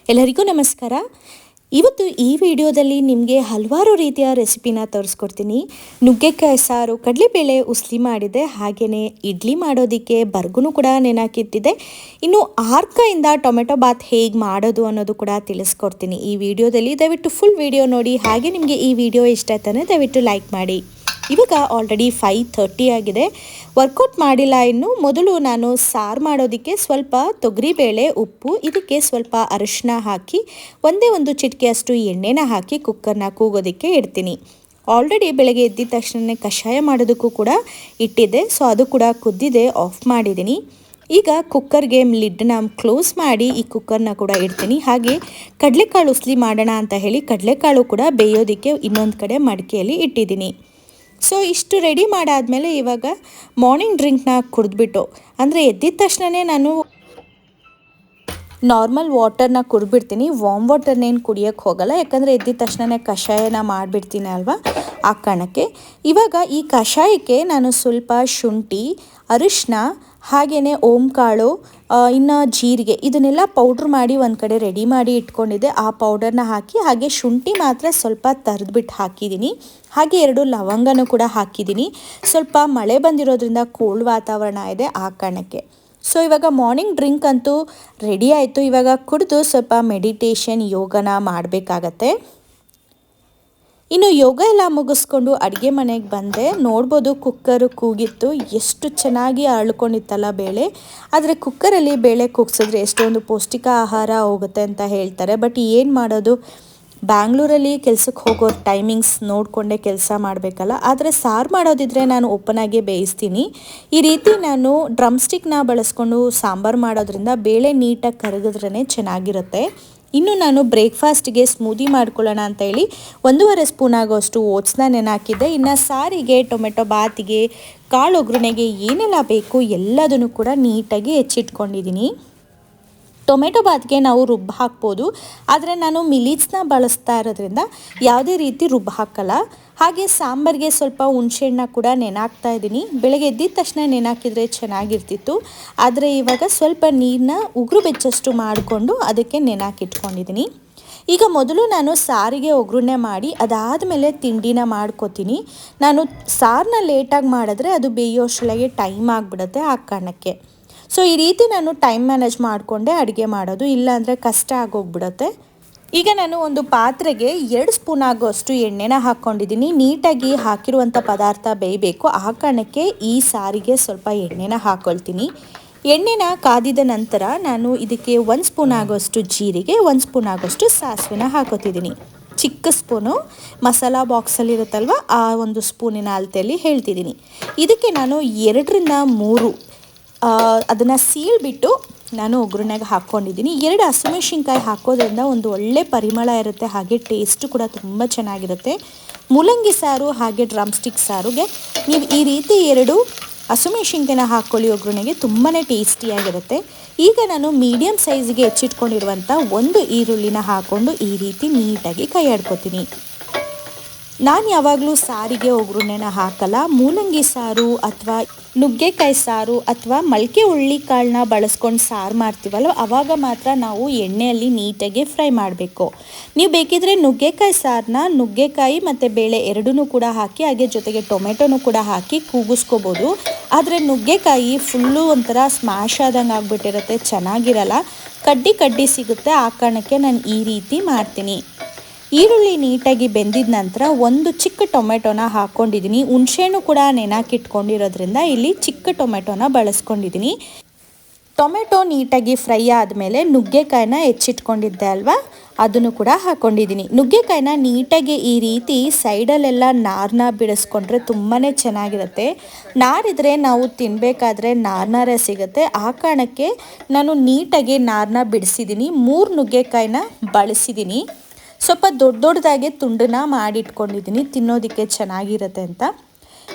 ಎಲ್ಲರಿಗೂ ನಮಸ್ಕಾರ. ಇವತ್ತು ಈ ವಿಡಿಯೋದಲ್ಲಿ ನಿಮಗೆ ಹಲವಾರು ರೀತಿಯ ರೆಸಿಪಿನ ತೋರಿಸ್ಕೊಡ್ತೀನಿ. ನುಗ್ಗೆಕಾಯಿ ಸಾರು, ಕಡಲೆಬೇಳೆ ಉಸ್ಲಿ ಮಾಡಿದೆ, ಹಾಗೆಯೇ ಇಡ್ಲಿ ಮಾಡೋದಕ್ಕೆ ಬರ್ಗುನು ಕೂಡ ನೆನಕಿಟ್ಟಿದೆ. ಇನ್ನು ಆರ್ಕಯಿಂದ ಟೊಮೆಟೊ ಬಾತ್ ಹೇಗೆ ಮಾಡೋದು ಅನ್ನೋದು ಕೂಡ ತಿಳಿಸ್ಕೊಡ್ತೀನಿ ಈ ವಿಡಿಯೋದಲ್ಲಿ. ದಯವಿಟ್ಟು ಫುಲ್ ವಿಡಿಯೋ ನೋಡಿ. ಹಾಗೆ ನಿಮಗೆ ಈ ವಿಡಿಯೋ ಇಷ್ಟ ಆಯ್ತಾನೆ ದಯವಿಟ್ಟು ಲೈಕ್ ಮಾಡಿ. ಇವಾಗ ಆಲ್ರೆಡಿ 5:30 ಆಗಿದೆ. ವರ್ಕೌಟ್ ಮಾಡಿಲ್ಲ ಇನ್ನು. ಮೊದಲು ನಾನು ಸಾರು ಮಾಡೋದಕ್ಕೆ ಸ್ವಲ್ಪ ತೊಗರಿಬೇಳೆ, ಉಪ್ಪು, ಇದಕ್ಕೆ ಸ್ವಲ್ಪ ಅರಿಶಿನ ಹಾಕಿ ಒಂದೇ ಒಂದು ಚಿಟಿಕೆಯಷ್ಟು ಎಣ್ಣೆನ ಹಾಕಿ ಕುಕ್ಕರ್ನ ಕೂಗೋದಕ್ಕೆ ಇಡ್ತೀನಿ. ಆಲ್ರೆಡಿ ಬೆಳಗ್ಗೆ ಎದ್ದಿದ ತಕ್ಷಣ ಕಷಾಯ ಮಾಡೋದಕ್ಕೂ ಕೂಡ ಇಟ್ಟಿದ್ದೆ. ಸೊ ಅದು ಕೂಡ ಕುದ್ದಿದೆ, ಆಫ್ ಮಾಡಿದ್ದೀನಿ. ಈಗ ಕುಕ್ಕರ್ಗೆ ಲಿಡ್ನ ಕ್ಲೋಸ್ ಮಾಡಿ ಈ ಕುಕ್ಕರ್ನ ಕೂಡ ಇಡ್ತೀನಿ. ಹಾಗೆ ಕಡಲೆಕಾಳು ಉಸ್ಲಿ ಮಾಡೋಣ ಅಂತ ಹೇಳಿ ಕಡಲೆಕಾಳು ಕೂಡ ಬೇಯೋದಕ್ಕೆ ಇನ್ನೊಂದು ಕಡೆ ಮಡಿಕೆಯಲ್ಲಿ ಇಟ್ಟಿದ್ದೀನಿ. ಸೊ ಇಷ್ಟು ರೆಡಿ ಮಾಡಾದಮೇಲೆ ಇವಾಗ ಮಾರ್ನಿಂಗ್ ಡ್ರಿಂಕ್ನ ಕುಡಿದ್ಬಿಟ್ಟು, ಅಂದರೆ ಎದ್ದಿದ ತಕ್ಷಣವೇ ನಾನು ನಾರ್ಮಲ್ ವಾಟರ್ನ ಕುಡಿದ್ಬಿಡ್ತೀನಿ. ವಾಮ್ ವಾಟರ್ನೇನು ಕುಡಿಯೋಕ್ಕೆ ಹೋಗಲ್ಲ, ಯಾಕಂದರೆ ಎದ್ದಿದ ತಕ್ಷಣವೇ ಕಷಾಯನ ಮಾಡಿಬಿಡ್ತೀನಿ ಅಲ್ವಾ, ಆ ಕಾರಣಕ್ಕೆ. ಇವಾಗ ಈ ಕಷಾಯಕ್ಕೆ ನಾನು ಸ್ವಲ್ಪ ಶುಂಠಿ, ಅರಿಶಿನ, ಹಾಗೆಯೇ ಓಂಕಾಳು, ಇನ್ನು ಜೀರಿಗೆ, ಇದನ್ನೆಲ್ಲ ಪೌಡ್ರ್ ಮಾಡಿ ಒಂದು ಕಡೆ ರೆಡಿ ಮಾಡಿ ಇಟ್ಕೊಂಡಿದ್ದೆ. ಆ ಪೌಡರ್ನ ಹಾಕಿ, ಹಾಗೆ ಶುಂಠಿ ಮಾತ್ರ ಸ್ವಲ್ಪ ತರಿದ್ಬಿಟ್ಟು ಹಾಕಿದ್ದೀನಿ. ಹಾಗೆ 2 ಲವಂಗನೂ ಕೂಡ ಹಾಕಿದ್ದೀನಿ. ಸ್ವಲ್ಪ ಮಳೆ ಬಂದಿರೋದ್ರಿಂದ ಕೋಲ್ಡ್ ವಾತಾವರಣ ಇದೆ, ಆ ಕಾರಣಕ್ಕೆ. ಸೊ ಇವಾಗ ಮಾರ್ನಿಂಗ್ ಡ್ರಿಂಕ್ ಅಂತೂ ರೆಡಿ ಆಯಿತು. ಇವಾಗ ಕುಡಿದು ಸ್ವಲ್ಪ ಮೆಡಿಟೇಷನ್, ಯೋಗನ ಮಾಡಬೇಕಾಗತ್ತೆ. ಇನ್ನು ಯೋಗ ಎಲ್ಲ ಮುಗಿಸ್ಕೊಂಡು ಅಡುಗೆ ಮನೆಗೆ ಬಂದೆ. ನೋಡ್ಬೋದು ಕುಕ್ಕರು ಕೂಗಿತ್ತು, ಎಷ್ಟು ಚೆನ್ನಾಗಿ ಅಳ್ಕೊಂಡಿತ್ತಲ್ಲ ಬೇಳೆ. ಆದರೆ ಕುಕ್ಕರಲ್ಲಿ ಬೇಳೆ ಕೂಗಿಸಿದ್ರೆ ಎಷ್ಟೊಂದು ಪೌಷ್ಟಿಕ ಆಹಾರ ಹೋಗುತ್ತೆ ಅಂತ ಹೇಳ್ತಾರೆ. ಬಟ್ ಏನು ಮಾಡೋದು, ಬ್ಯಾಂಗ್ಳೂರಲ್ಲಿ ಕೆಲಸಕ್ಕೆ ಹೋಗೋ ಟೈಮಿಂಗ್ಸ್ ನೋಡಿಕೊಂಡೇ ಕೆಲಸ ಮಾಡಬೇಕಲ್ಲ. ಆದರೆ ಸಾರು ಮಾಡೋದಿದ್ರೆ ನಾನು ಓಪನಾಗೆ ಬೇಯಿಸ್ತೀನಿ. ಈ ರೀತಿ ನಾನು ಡ್ರಮ್ ಸ್ಟಿಕ್ನ ಬಳಸ್ಕೊಂಡು ಸಾಂಬಾರು ಮಾಡೋದ್ರಿಂದ ಬೇಳೆ ನೀಟಾಗಿ ಕರಗಿದ್ರೇ ಚೆನ್ನಾಗಿರುತ್ತೆ. ಇನ್ನು ನಾನು ಬ್ರೇಕ್ಫಾಸ್ಟ್ಗೆ ಸ್ಮೂದಿ ಮಾಡ್ಕೊಳ್ಳೋಣ ಅಂತ ಹೇಳಿ 1.5 ಸ್ಪೂನ್ ಆಗೋಷ್ಟು ಓಟ್ಸ್ನ ನೆನೆಹಾಕಿದ್ದೆ. ಇನ್ನು ಸಾರಿಗೆ, ಟೊಮೆಟೊ ಬಾತಿಗೆ, ಕಾಳು ಒಗ್ಗರಣೆಗೆ ಏನೆಲ್ಲ ಬೇಕು ಎಲ್ಲದನ್ನು ಕೂಡ ನೀಟಾಗಿ ಹೆಚ್ಚಿಟ್ಕೊಂಡಿದ್ದೀನಿ. ಟೊಮೆಟೊ ಬಾತ್ಗೆ ನಾವು ರುಬ್ಬು ಹಾಕ್ಬೋದು, ಆದರೆ ನಾನು ಮಿಲೀಟ್ಸ್ನ ಬಳಸ್ತಾ ಇರೋದ್ರಿಂದ ಯಾವುದೇ ರೀತಿ ರುಬ್ಬು ಹಾಕಲ್ಲ. ಹಾಗೆ ಸಾಂಬಾರಿಗೆ ಸ್ವಲ್ಪ ಹುಣಸೆಹಣ್ಣ ಕೂಡ ನೆನೆಹಾಕ್ತಾ ಇದ್ದೀನಿ. ಬೆಳಗ್ಗೆ ಎದ್ದಿದ ತಕ್ಷಣ ನೆನೆಹಾಕಿದ್ರೆ ಚೆನ್ನಾಗಿರ್ತಿತ್ತು, ಆದರೆ ಇವಾಗ ಸ್ವಲ್ಪ ನೀರನ್ನ ಉಗುರು ಬೆಚ್ಚಷ್ಟು ಮಾಡಿಕೊಂಡು ಅದಕ್ಕೆ ನೆನೆಹಾಕಿಟ್ಕೊಂಡಿದ್ದೀನಿ. ಈಗ ಮೊದಲು ನಾನು ಸಾರಿಗೆ ಒಗ್ಗರಣೆ ಮಾಡಿ ಅದಾದಮೇಲೆ ತಿಂಡಿನ ಮಾಡ್ಕೋತೀನಿ. ನಾನು ಸಾರನ್ನ ಲೇಟಾಗಿ ಮಾಡಿದ್ರೆ ಅದು ಬೇಯೋಷ್ಟರೊಳಗೆ ಟೈಮ್ ಆಗಿಬಿಡುತ್ತೆ, ಆ ಕಾರಣಕ್ಕೆ. ಸೊ ಈ ರೀತಿ ನಾನು ಟೈಮ್ ಮ್ಯಾನೇಜ್ ಮಾಡಿಕೊಂಡೆ ಅಡುಗೆ ಮಾಡೋದು, ಇಲ್ಲಾಂದರೆ ಕಷ್ಟ ಆಗೋಗ್ಬಿಡುತ್ತೆ. ಈಗ ನಾನು ಒಂದು ಪಾತ್ರೆಗೆ 2 ಸ್ಪೂನ್ ಆಗೋಷ್ಟು ಎಣ್ಣೆನ ಹಾಕ್ಕೊಂಡಿದ್ದೀನಿ. ನೀಟಾಗಿ ಹಾಕಿರುವಂಥ ಪದಾರ್ಥ ಬೇಯಬೇಕು, ಆ ಕಾರಣಕ್ಕೆ ಈ ಸಾರಿಗೆ ಸ್ವಲ್ಪ ಎಣ್ಣೆನ ಹಾಕ್ಕೊಳ್ತೀನಿ. ಎಣ್ಣೆನ ಕಾದಿದ ನಂತರ ನಾನು ಇದಕ್ಕೆ 1 ಸ್ಪೂನ್ ಆಗೋಷ್ಟು ಜೀರಿಗೆ, 1 ಸ್ಪೂನ್ ಆಗೋಷ್ಟು ಸಾಸಿವೆನ ಹಾಕೋತಿದ್ದೀನಿ. ಚಿಕ್ಕ ಸ್ಪೂನು ಮಸಾಲ ಬಾಕ್ಸಲ್ಲಿರುತ್ತಲ್ವ, ಆ ಒಂದು ಸ್ಪೂನಿನ ಅಳತೆಯಲ್ಲಿ ಹೇಳ್ತಿದ್ದೀನಿ. ಇದಕ್ಕೆ ನಾನು 2ರಿಂದ 3 ಅದನ್ನು ಸೀಳ್ಬಿಟ್ಟು ನಾನು ಒಗ್ಗರಣೆಗೆ ಹಾಕ್ಕೊಂಡಿದ್ದೀನಿ. 2 ಹಸಿಮೆಣಸಿನ್ಕಾಯಿ ಹಾಕೋದ್ರಿಂದ ಒಂದು ಒಳ್ಳೆ ಪರಿಮಳ ಇರುತ್ತೆ, ಹಾಗೆ ಟೇಸ್ಟು ಕೂಡ ತುಂಬ ಚೆನ್ನಾಗಿರುತ್ತೆ. ಮೂಲಂಗಿ ಸಾರು ಹಾಗೆ ಡ್ರಮ್ ಸ್ಟಿಕ್ ಸಾರುಗೆ ನೀವು ಈ ರೀತಿ 2 ಹಸಿಮೆಣಸಿನ್ಕಾಯಿನ ಹಾಕ್ಕೊಳ್ಳಿ ಒಗ್ಗರಣೆಗೆ, ತುಂಬಾ ಟೇಸ್ಟಿಯಾಗಿರುತ್ತೆ. ಈಗ ನಾನು ಮೀಡಿಯಮ್ ಸೈಜ್ಗೆ ಹೆಚ್ಚಿಟ್ಕೊಂಡಿರುವಂಥ 1 ಈರುಳ್ಳಿನ ಹಾಕ್ಕೊಂಡು ಈ ರೀತಿ ನೀಟಾಗಿ ಕೈ ಆಡ್ಕೊತೀನಿ. ನಾನು ಯಾವಾಗಲೂ ಸಾರಿಗೆ ಒಗ್ಗರಣೆನ ಹಾಕಲ್ಲ. ಮೂಲಂಗಿ ಸಾರು ಅಥವಾ ನುಗ್ಗೆಕಾಯಿ ಸಾರು ಅಥವಾ ಮೊಳಕೆ ಹುಳ್ಳಿ ಕಾಳನ್ನ ಬಳಸ್ಕೊಂಡು ಸಾರು ಮಾಡ್ತೀವಲ್ಲ, ಆವಾಗ ಮಾತ್ರ ನಾವು ಎಣ್ಣೆಯಲ್ಲಿ ನೀಟಾಗಿ ಫ್ರೈ ಮಾಡಬೇಕು. ನೀವು ಬೇಕಿದ್ರೆ ನುಗ್ಗೆಕಾಯಿ ಸಾರನ್ನ ನುಗ್ಗೆಕಾಯಿ ಮತ್ತು ಬೇಳೆ ಎರಡನ್ನೂ ಕೂಡ ಹಾಕಿ, ಹಾಗೆ ಜೊತೆಗೆ ಟೊಮೆಟೊನೂ ಕೂಡ ಹಾಕಿ ಕೂಗಿಸ್ಕೋಬೋದು. ಆದರೆ ನುಗ್ಗೆಕಾಯಿ ಫುಲ್ಲು ಒಂಥರ ಸ್ಮ್ಯಾಶ್ ಆದಂಗೆ ಆಗಿಬಿಟ್ಟಿರುತ್ತೆ, ಚೆನ್ನಾಗಿರಲ್ಲ, ಕಡ್ಡಿ ಕಡ್ಡಿ ಸಿಗುತ್ತೆ. ಆ ಕಾರಣಕ್ಕೆ ನಾನು ಈ ರೀತಿ ಮಾಡ್ತೀನಿ. ಈರುಳ್ಳಿ ನೀಟಾಗಿ ಬೆಂದಿದ ನಂತರ 1 ಚಿಕ್ಕ ಟೊಮೆಟೊನ ಹಾಕ್ಕೊಂಡಿದ್ದೀನಿ. ಹುಣಸೆಹಣ್ಣು ಕೂಡ ನೆನೆಹಾಕಿಟ್ಕೊಂಡಿರೋದ್ರಿಂದ ಇಲ್ಲಿ ಚಿಕ್ಕ ಟೊಮೆಟೊನ ಬಳಸ್ಕೊಂಡಿದ್ದೀನಿ. ಟೊಮೆಟೊ ನೀಟಾಗಿ ಫ್ರೈ ಆದಮೇಲೆ ನುಗ್ಗೆಕಾಯಿನ ಹೆಚ್ಚಿಟ್ಕೊಂಡಿದ್ದೆ ಅಲ್ವಾ, ಅದನ್ನು ಕೂಡ ಹಾಕ್ಕೊಂಡಿದ್ದೀನಿ. ನುಗ್ಗೆಕಾಯಿನ ನೀಟಾಗಿ ಈ ರೀತಿ ಸೈಡಲ್ಲೆಲ್ಲ ನಾರನ್ನ ಬಿಡಿಸ್ಕೊಂಡ್ರೆ ತುಂಬಾ ಚೆನ್ನಾಗಿರುತ್ತೆ. ನಾರಿದ್ರೆ ನಾವು ತಿನ್ನಬೇಕಾದ್ರೆ ನಾರೇ ಸಿಗುತ್ತೆ, ಆ ಕಾರಣಕ್ಕೆ ನಾನು ನೀಟಾಗಿ ನಾರನ್ನ ಬಿಡಿಸಿದ್ದೀನಿ. 3 ನುಗ್ಗೆಕಾಯಿನ ಬಳಸಿದ್ದೀನಿ. ಸ್ವಲ್ಪ ದೊಡ್ಡದಾಗೆ ತುಂಡನ್ನ ಮಾಡಿಟ್ಕೊಂಡಿದ್ದೀನಿ, ತಿನ್ನೋದಕ್ಕೆ ಚೆನ್ನಾಗಿರುತ್ತೆ ಅಂತ.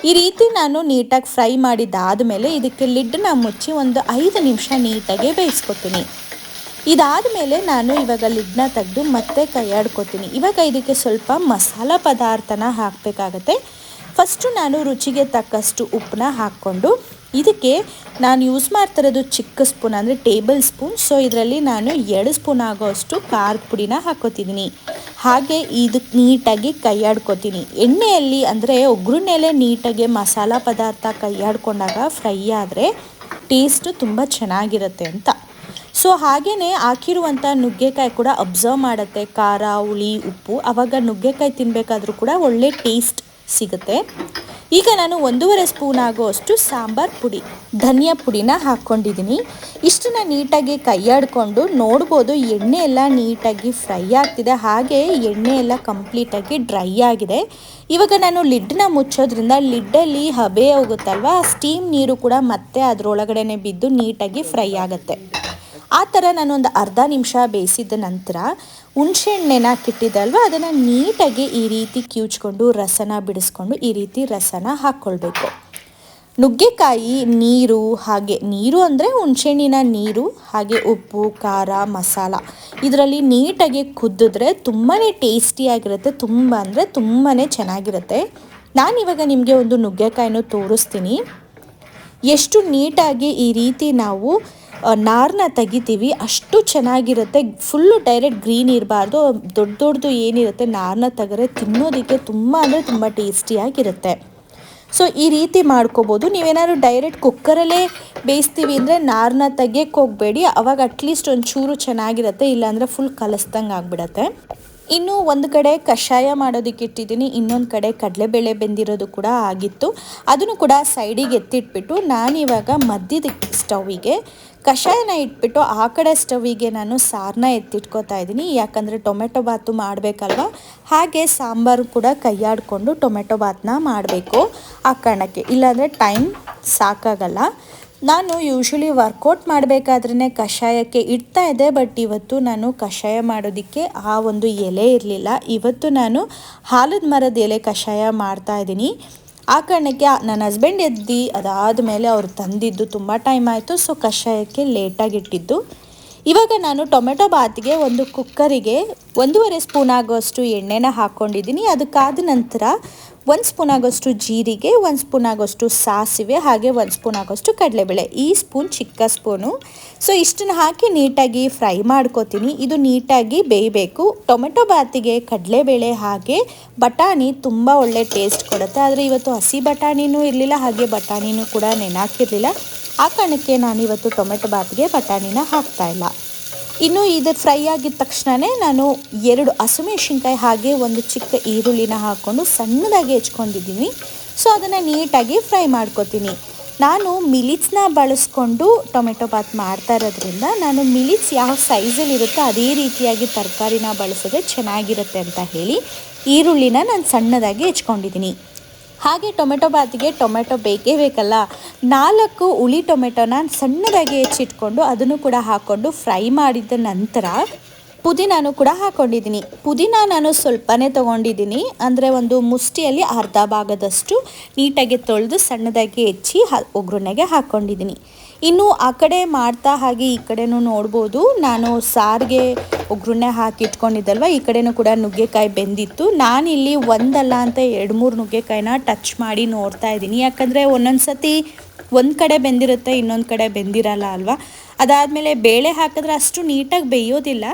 ಈ ರೀತಿ ನಾನು ನೀಟಾಗಿ ಫ್ರೈ ಮಾಡಿದ್ದಾದಮೇಲೆ ಇದಕ್ಕೆ ಲಿಡ್ಡನ್ನ ಮುಚ್ಚಿ ಒಂದು 5 ನಿಮಿಷ ನೀಟಾಗಿ ಬೇಯಿಸ್ಕೊತೀನಿ. ಇದಾದಮೇಲೆ ನಾನು ಇವಾಗ ಲಿಡ್ನ ತೆಗೆದು ಮತ್ತೆ ಕೈ ಆಡ್ಕೊತೀನಿ. ಇವಾಗ ಇದಕ್ಕೆ ಸ್ವಲ್ಪ ಮಸಾಲ ಪದಾರ್ಥನ ಹಾಕಬೇಕಾಗತ್ತೆ. ಫಸ್ಟು ನಾನು ರುಚಿಗೆ ತಕ್ಕಷ್ಟು ಉಪ್ಪನ್ನ ಹಾಕ್ಕೊಂಡು ಇದಕ್ಕೆ ನಾನು ಯೂಸ್ ಮಾಡ್ತಿರೋದು ಚಿಕ್ಕ ಸ್ಪೂನ್ ಅಂದರೆ ಟೇಬಲ್ ಸ್ಪೂನ್. ಸೊ ಇದರಲ್ಲಿ ನಾನು 2 ಸ್ಪೂನ್ ಆಗೋಷ್ಟು ಖಾರದ ಪುಡಿನ ಹಾಕೋತಿದ್ದೀನಿ. ಹಾಗೆ ಇದಕ್ಕೆ ನೀಟಾಗಿ ಕೈಯಾಡ್ಕೊತೀನಿ. ಎಣ್ಣೆಯಲ್ಲಿ ಅಂದರೆ ಒಗ್ಗರಣೆಯಲ್ಲೇ ನೀಟಾಗಿ ಮಸಾಲ ಪದಾರ್ಥ ಕೈಯಾಡ್ಕೊಂಡಾಗ ಫ್ರೈ ಆದರೆ ಟೇಸ್ಟು ತುಂಬ ಚೆನ್ನಾಗಿರುತ್ತೆ ಅಂತ. ಸೊ ಹಾಗೆಯೇ ಹಾಕಿರುವಂಥ ನುಗ್ಗೆಕಾಯಿ ಕೂಡ ಅಬ್ಸರ್ವ್ ಮಾಡುತ್ತೆ ಖಾರ, ಹುಳಿ, ಉಪ್ಪು. ಆವಾಗ ನುಗ್ಗೆಕಾಯಿ ತಿನ್ನಬೇಕಾದ್ರೂ ಕೂಡ ಒಳ್ಳೆ ಟೇಸ್ಟ್ ಸಿಗುತ್ತೆ. ಈಗ ನಾನು 1.5 ಸ್ಪೂನ್ ಆಗೋಷ್ಟು ಸಾಂಬಾರ್ ಪುಡಿ, ಧನಿಯಾ ಪುಡಿನ ಹಾಕ್ಕೊಂಡಿದ್ದೀನಿ. ಇಷ್ಟನ್ನ ನೀಟಾಗಿ ಕೈಯಾಡಿಕೊಂಡು ನೋಡ್ಬೋದು ಎಣ್ಣೆ ಎಲ್ಲ ನೀಟಾಗಿ ಫ್ರೈ ಆಗ್ತಿದೆ, ಹಾಗೆ ಎಣ್ಣೆ ಎಲ್ಲ ಕಂಪ್ಲೀಟಾಗಿ ಡ್ರೈ ಆಗಿದೆ. ಇವಾಗ ನಾನು ಲಿಡ್ನ ಮುಚ್ಚೋದ್ರಿಂದ ಲಿಡ್ಡಲ್ಲಿ ಹಬೆ ಹೋಗುತ್ತಲ್ವ, ಸ್ಟೀಮ್ ನೀರು ಕೂಡ ಮತ್ತೆ ಅದರೊಳಗಡೆ ಬಿದ್ದು ನೀಟಾಗಿ ಫ್ರೈ ಆಗುತ್ತೆ. ಆ ಥರ ನಾನೊಂದು ಅರ್ಧ ನಿಮಿಷ ಬೇಯಿಸಿದ ನಂತರ ಹುಣಸೆ ಹಣ್ಣೆನ ಹಾಕಿಟ್ಟಿದ್ದೆ ಅಲ್ವ, ಅದನ್ನು ನೀಟಾಗಿ ಈ ರೀತಿ ಕಿವುಚ್ಕೊಂಡು ರಸನ ಬಿಡಿಸ್ಕೊಂಡು ಈ ರೀತಿ ರಸನ ಹಾಕ್ಕೊಳ್ಬೇಕು. ನುಗ್ಗೆಕಾಯಿ ನೀರು, ಹಾಗೆ ನೀರು ಅಂದರೆ ಹುಣಸೆಹಣ್ಣಿನ ನೀರು, ಹಾಗೆ ಉಪ್ಪು, ಖಾರ, ಮಸಾಲ ಇದರಲ್ಲಿ ನೀಟಾಗಿ ಕುದ್ದಿದ್ರೆ ತುಂಬಾ ಟೇಸ್ಟಿಯಾಗಿರುತ್ತೆ, ತುಂಬ ಅಂದರೆ ತುಂಬಾ ಚೆನ್ನಾಗಿರುತ್ತೆ. ನಾನಿವಾಗ ನಿಮಗೆ ಒಂದು ನುಗ್ಗೆಕಾಯಿನೂ ತೋರಿಸ್ತೀನಿ. ಎಷ್ಟು ನೀಟಾಗಿ ಈ ರೀತಿ ನಾವು ನಾರನ್ನ ತೆಗಿತೀವಿ ಅಷ್ಟು ಚೆನ್ನಾಗಿರುತ್ತೆ. ಫುಲ್ಲು ಡೈರೆಕ್ಟ್ ಗ್ರೀನ್ ಇರಬಾರ್ದು, ದೊಡ್ಡದು ಏನಿರುತ್ತೆ ನಾರನ್ನ ತೆಗೆದ್ರೆ ತಿನ್ನೋದಕ್ಕೆ ತುಂಬ ಅಂದರೆ ತುಂಬ ಟೇಸ್ಟಿಯಾಗಿರುತ್ತೆ. ಸೊ ಈ ರೀತಿ ಮಾಡ್ಕೋಬೋದು. ನೀವೇನಾದ್ರು ಡೈರೆಕ್ಟ್ ಕುಕ್ಕರಲ್ಲೇ ಬೇಯಿಸ್ತೀವಿ ಅಂದರೆ ನಾರನ್ನ ತೆಗಿಯಕ್ಕೆ ಹೋಗಬೇಡಿ, ಅವಾಗ ಅಟ್ಲೀಸ್ಟ್ ಒಂಚೂರು ಚೆನ್ನಾಗಿರುತ್ತೆ, ಇಲ್ಲಾಂದರೆ ಫುಲ್ ಕಲಸ್ದಂಗೆ ಆಗಿಬಿಡತ್ತೆ. ಇನ್ನು ಒಂದು ಕಡೆ ಕಷಾಯ ಮಾಡೋದಕ್ಕೆ ಇಟ್ಟಿದ್ದೀನಿ, ಇನ್ನೊಂದು ಕಡೆ ಕಡಲೆಬೇಳೆ ಬೆಂದಿರೋದು ಕೂಡ ಆಗಿತ್ತು, ಅದನ್ನು ಕೂಡ ಸೈಡಿಗೆ ಎತ್ತಿಟ್ಬಿಟ್ಟು ನಾನಿವಾಗ ಮಧ್ಯದ ಸ್ಟವ್ವಿಗೆ ಕಷಾಯನ ಇಟ್ಬಿಟ್ಟು ಆ ಕಡೆ ಸ್ಟವ್ವಿಗೆ ನಾನು ಸಾರನ್ನ ಎತ್ತಿಟ್ಕೋತಾ ಇದ್ದೀನಿ. ಯಾಕಂದರೆ ಟೊಮೆಟೊ ಬಾತು ಮಾಡಬೇಕಲ್ವ, ಹಾಗೆ ಸಾಂಬಾರು ಕೂಡ ಕೈಯಾಡಿಕೊಂಡು ಟೊಮೆಟೊ ಬಾತನ್ನ ಮಾಡಬೇಕು ಆ ಕಾರಣಕ್ಕೆ, ಇಲ್ಲಾಂದರೆ ಟೈಮ್ ಸಾಕಾಗಲ್ಲ. ನಾನು ಯೂಶ್ವಲಿ ವರ್ಕೌಟ್ ಮಾಡಬೇಕಾದ್ರೇ ಕಷಾಯಕ್ಕೆ ಇಡ್ತಾ ಇದ್ದೆ, ಬಟ್ ಇವತ್ತು ನಾನು ಕಷಾಯ ಮಾಡೋದಕ್ಕೆ ಆ ಒಂದು ಎಲೆ ಇರಲಿಲ್ಲ. ಇವತ್ತು ನಾನು ಆಲದ ಮರದ ಎಲೆ ಕಷಾಯ ಮಾಡ್ತಾಯಿದ್ದೀನಿ. ಆ ಕಾರಣಕ್ಕೆ ನನ್ನ ಹಸ್ಬೆಂಡ್ ಎದ್ದು ಅದಾದ ಮೇಲೆ ಅವ್ರು ತಂದಿದ್ದು ತುಂಬ ಟೈಮ್ ಆಯಿತು, ಸೊ ಕಷಾಯಕ್ಕೆ ಲೇಟಾಗಿ ಇಟ್ಟಿದ್ದು. ಇವಾಗ ನಾನು ಟೊಮೆಟೊ ಬಾತಿಗೆ ಒಂದು ಕುಕ್ಕರಿಗೆ 1.5 ಸ್ಪೂನ್ ಆಗೋಷ್ಟು ಎಣ್ಣೆನ ಹಾಕ್ಕೊಂಡಿದ್ದೀನಿ. ಅದಕ್ಕಾದ ನಂತರ 1 ಸ್ಪೂನ್ ಆಗೋಷ್ಟು ಜೀರಿಗೆ, 1 ಸ್ಪೂನ್ ಆಗೋಷ್ಟು ಸಾಸಿವೆ, ಹಾಗೆ 1 ಸ್ಪೂನ್ ಆಗೋಷ್ಟು ಕಡಲೆಬೇಳೆ, ಈ ಸ್ಪೂನ್ ಚಿಕ್ಕ ಸ್ಪೂನು. ಸೊ ಇಷ್ಟನ್ನು ಹಾಕಿ ನೀಟಾಗಿ ಫ್ರೈ ಮಾಡ್ಕೋತೀನಿ. ಇದು ನೀಟಾಗಿ ಬೇಯಬೇಕು. ಟೊಮೆಟೊ ಬಾತಿಗೆ ಕಡಲೆಬೇಳೆ ಹಾಗೆ ಬಟಾಣಿ ತುಂಬ ಒಳ್ಳೆ ಟೇಸ್ಟ್ ಕೊಡುತ್ತೆ. ಆದರೆ ಇವತ್ತು ಹಸಿ ಬಟಾಣಿನೂ ಇರಲಿಲ್ಲ, ಹಾಗೆ ಬಟಾಣಿನೂ ಕೂಡ ನೆನಾಕಿರಲಿಲ್ಲ. ಆ ಕಾರಣಕ್ಕೆ ನಾನಿವತ್ತು ಟೊಮೆಟೊ ಬಾತಿಗೆ ಬಟಾಣಿನ ಹಾಕ್ತಾಯಿಲ್ಲ. ಇನ್ನು ಇದು ಫ್ರೈ ಆಗಿದ ತಕ್ಷಣವೇ ನಾನು 2 ಹಸಿಮೆಣಸಿನ್ಕಾಯಿ ಹಾಗೆ ಒಂದು ಚಿಕ್ಕ ಈರುಳ್ಳಿನ ಹಾಕ್ಕೊಂಡು ಸಣ್ಣದಾಗಿ ಹೆಚ್ಕೊಂಡಿದ್ದೀನಿ. ಸೊ ಅದನ್ನು ನೀಟಾಗಿ ಫ್ರೈ ಮಾಡ್ಕೊತೀನಿ. ನಾನು ಮಿಲಿಟ್ಸ್ನ ಬಳಸ್ಕೊಂಡು ಟೊಮೆಟೊ ಬಾತ್ ಮಾಡ್ತಾ ಇರೋದ್ರಿಂದ ನಾನು ಮಿಲಿಟ್ಸ್ ಯಾವ ಸೈಜಲ್ಲಿ ಇರುತ್ತೋ ಅದೇ ರೀತಿಯಾಗಿ ತರಕಾರಿನ ಬಳಸಿದ್ರೆ ಚೆನ್ನಾಗಿರುತ್ತೆ ಅಂತ ಹೇಳಿ ಈರುಳ್ಳಿನ ನಾನು ಸಣ್ಣದಾಗಿ ಹೆಚ್ಕೊಂಡಿದ್ದೀನಿ. ಹಾಗೆ ಟೊಮೆಟೊ ಬಾತಿಗೆ ಟೊಮೆಟೊ ಬೇಕೇ ಬೇಕಲ್ಲ, 4 ಹುಳಿ ಟೊಮೆಟೊನ ಸಣ್ಣದಾಗಿ ಹೆಚ್ಚಿಟ್ಕೊಂಡು ಅದನ್ನು ಕೂಡ ಹಾಕ್ಕೊಂಡು ಫ್ರೈ ಮಾಡಿದ ನಂತರ ಪುದೀನಾನು ಕೂಡ ಹಾಕ್ಕೊಂಡಿದ್ದೀನಿ. ಪುದೀನ ನಾನು ಸ್ವಲ್ಪನೇ ತೊಗೊಂಡಿದ್ದೀನಿ, ಅಂದರೆ ಒಂದು ಮುಷ್ಟಿಯಲ್ಲಿ ಅರ್ಧ ಭಾಗದಷ್ಟು ನೀಟಾಗಿ ತೊಳೆದು ಸಣ್ಣದಾಗಿ ಹೆಚ್ಚಿ ಒಗ್ಗರಣೆಗೆ ಹಾಕ್ಕೊಂಡಿದ್ದೀನಿ. ಇನ್ನು ಆ ಕಡೆ ಮಾಡ್ತಾ ಹಾಗೆ ಈ ಕಡೆನೂ ನೋಡ್ಬೋದು, ನಾನು ಸಾರಿಗೆ ಒಗ್ಗರಣೆ ಹಾಕಿ ಇಟ್ಕೊಂಡಿದ್ದಲ್ವ, ಈ ಕಡೆನೂ ಕೂಡ ನುಗ್ಗೆಕಾಯಿ ಬೆಂದಿತ್ತು. ನಾನಿಲ್ಲಿ ಒಂದಲ್ಲ ಅಂತ 2-3 ನುಗ್ಗೆಕಾಯಿನ ಟಚ್ ಮಾಡಿ ನೋಡ್ತಾ ಇದ್ದೀನಿ. ಯಾಕಂದರೆ ಒಂದೊಂದು ಸತಿ ಒಂದು ಕಡೆ ಬೆಂದಿರುತ್ತೆ, ಇನ್ನೊಂದು ಕಡೆ ಬೆಂದಿರಲ್ಲ ಅಲ್ವಾ. ಅದಾದಮೇಲೆ ಬೇಳೆ ಹಾಕಿದ್ರೆ ಅಷ್ಟು ನೀಟಾಗಿ ಬೇಯೋದಿಲ್ಲ.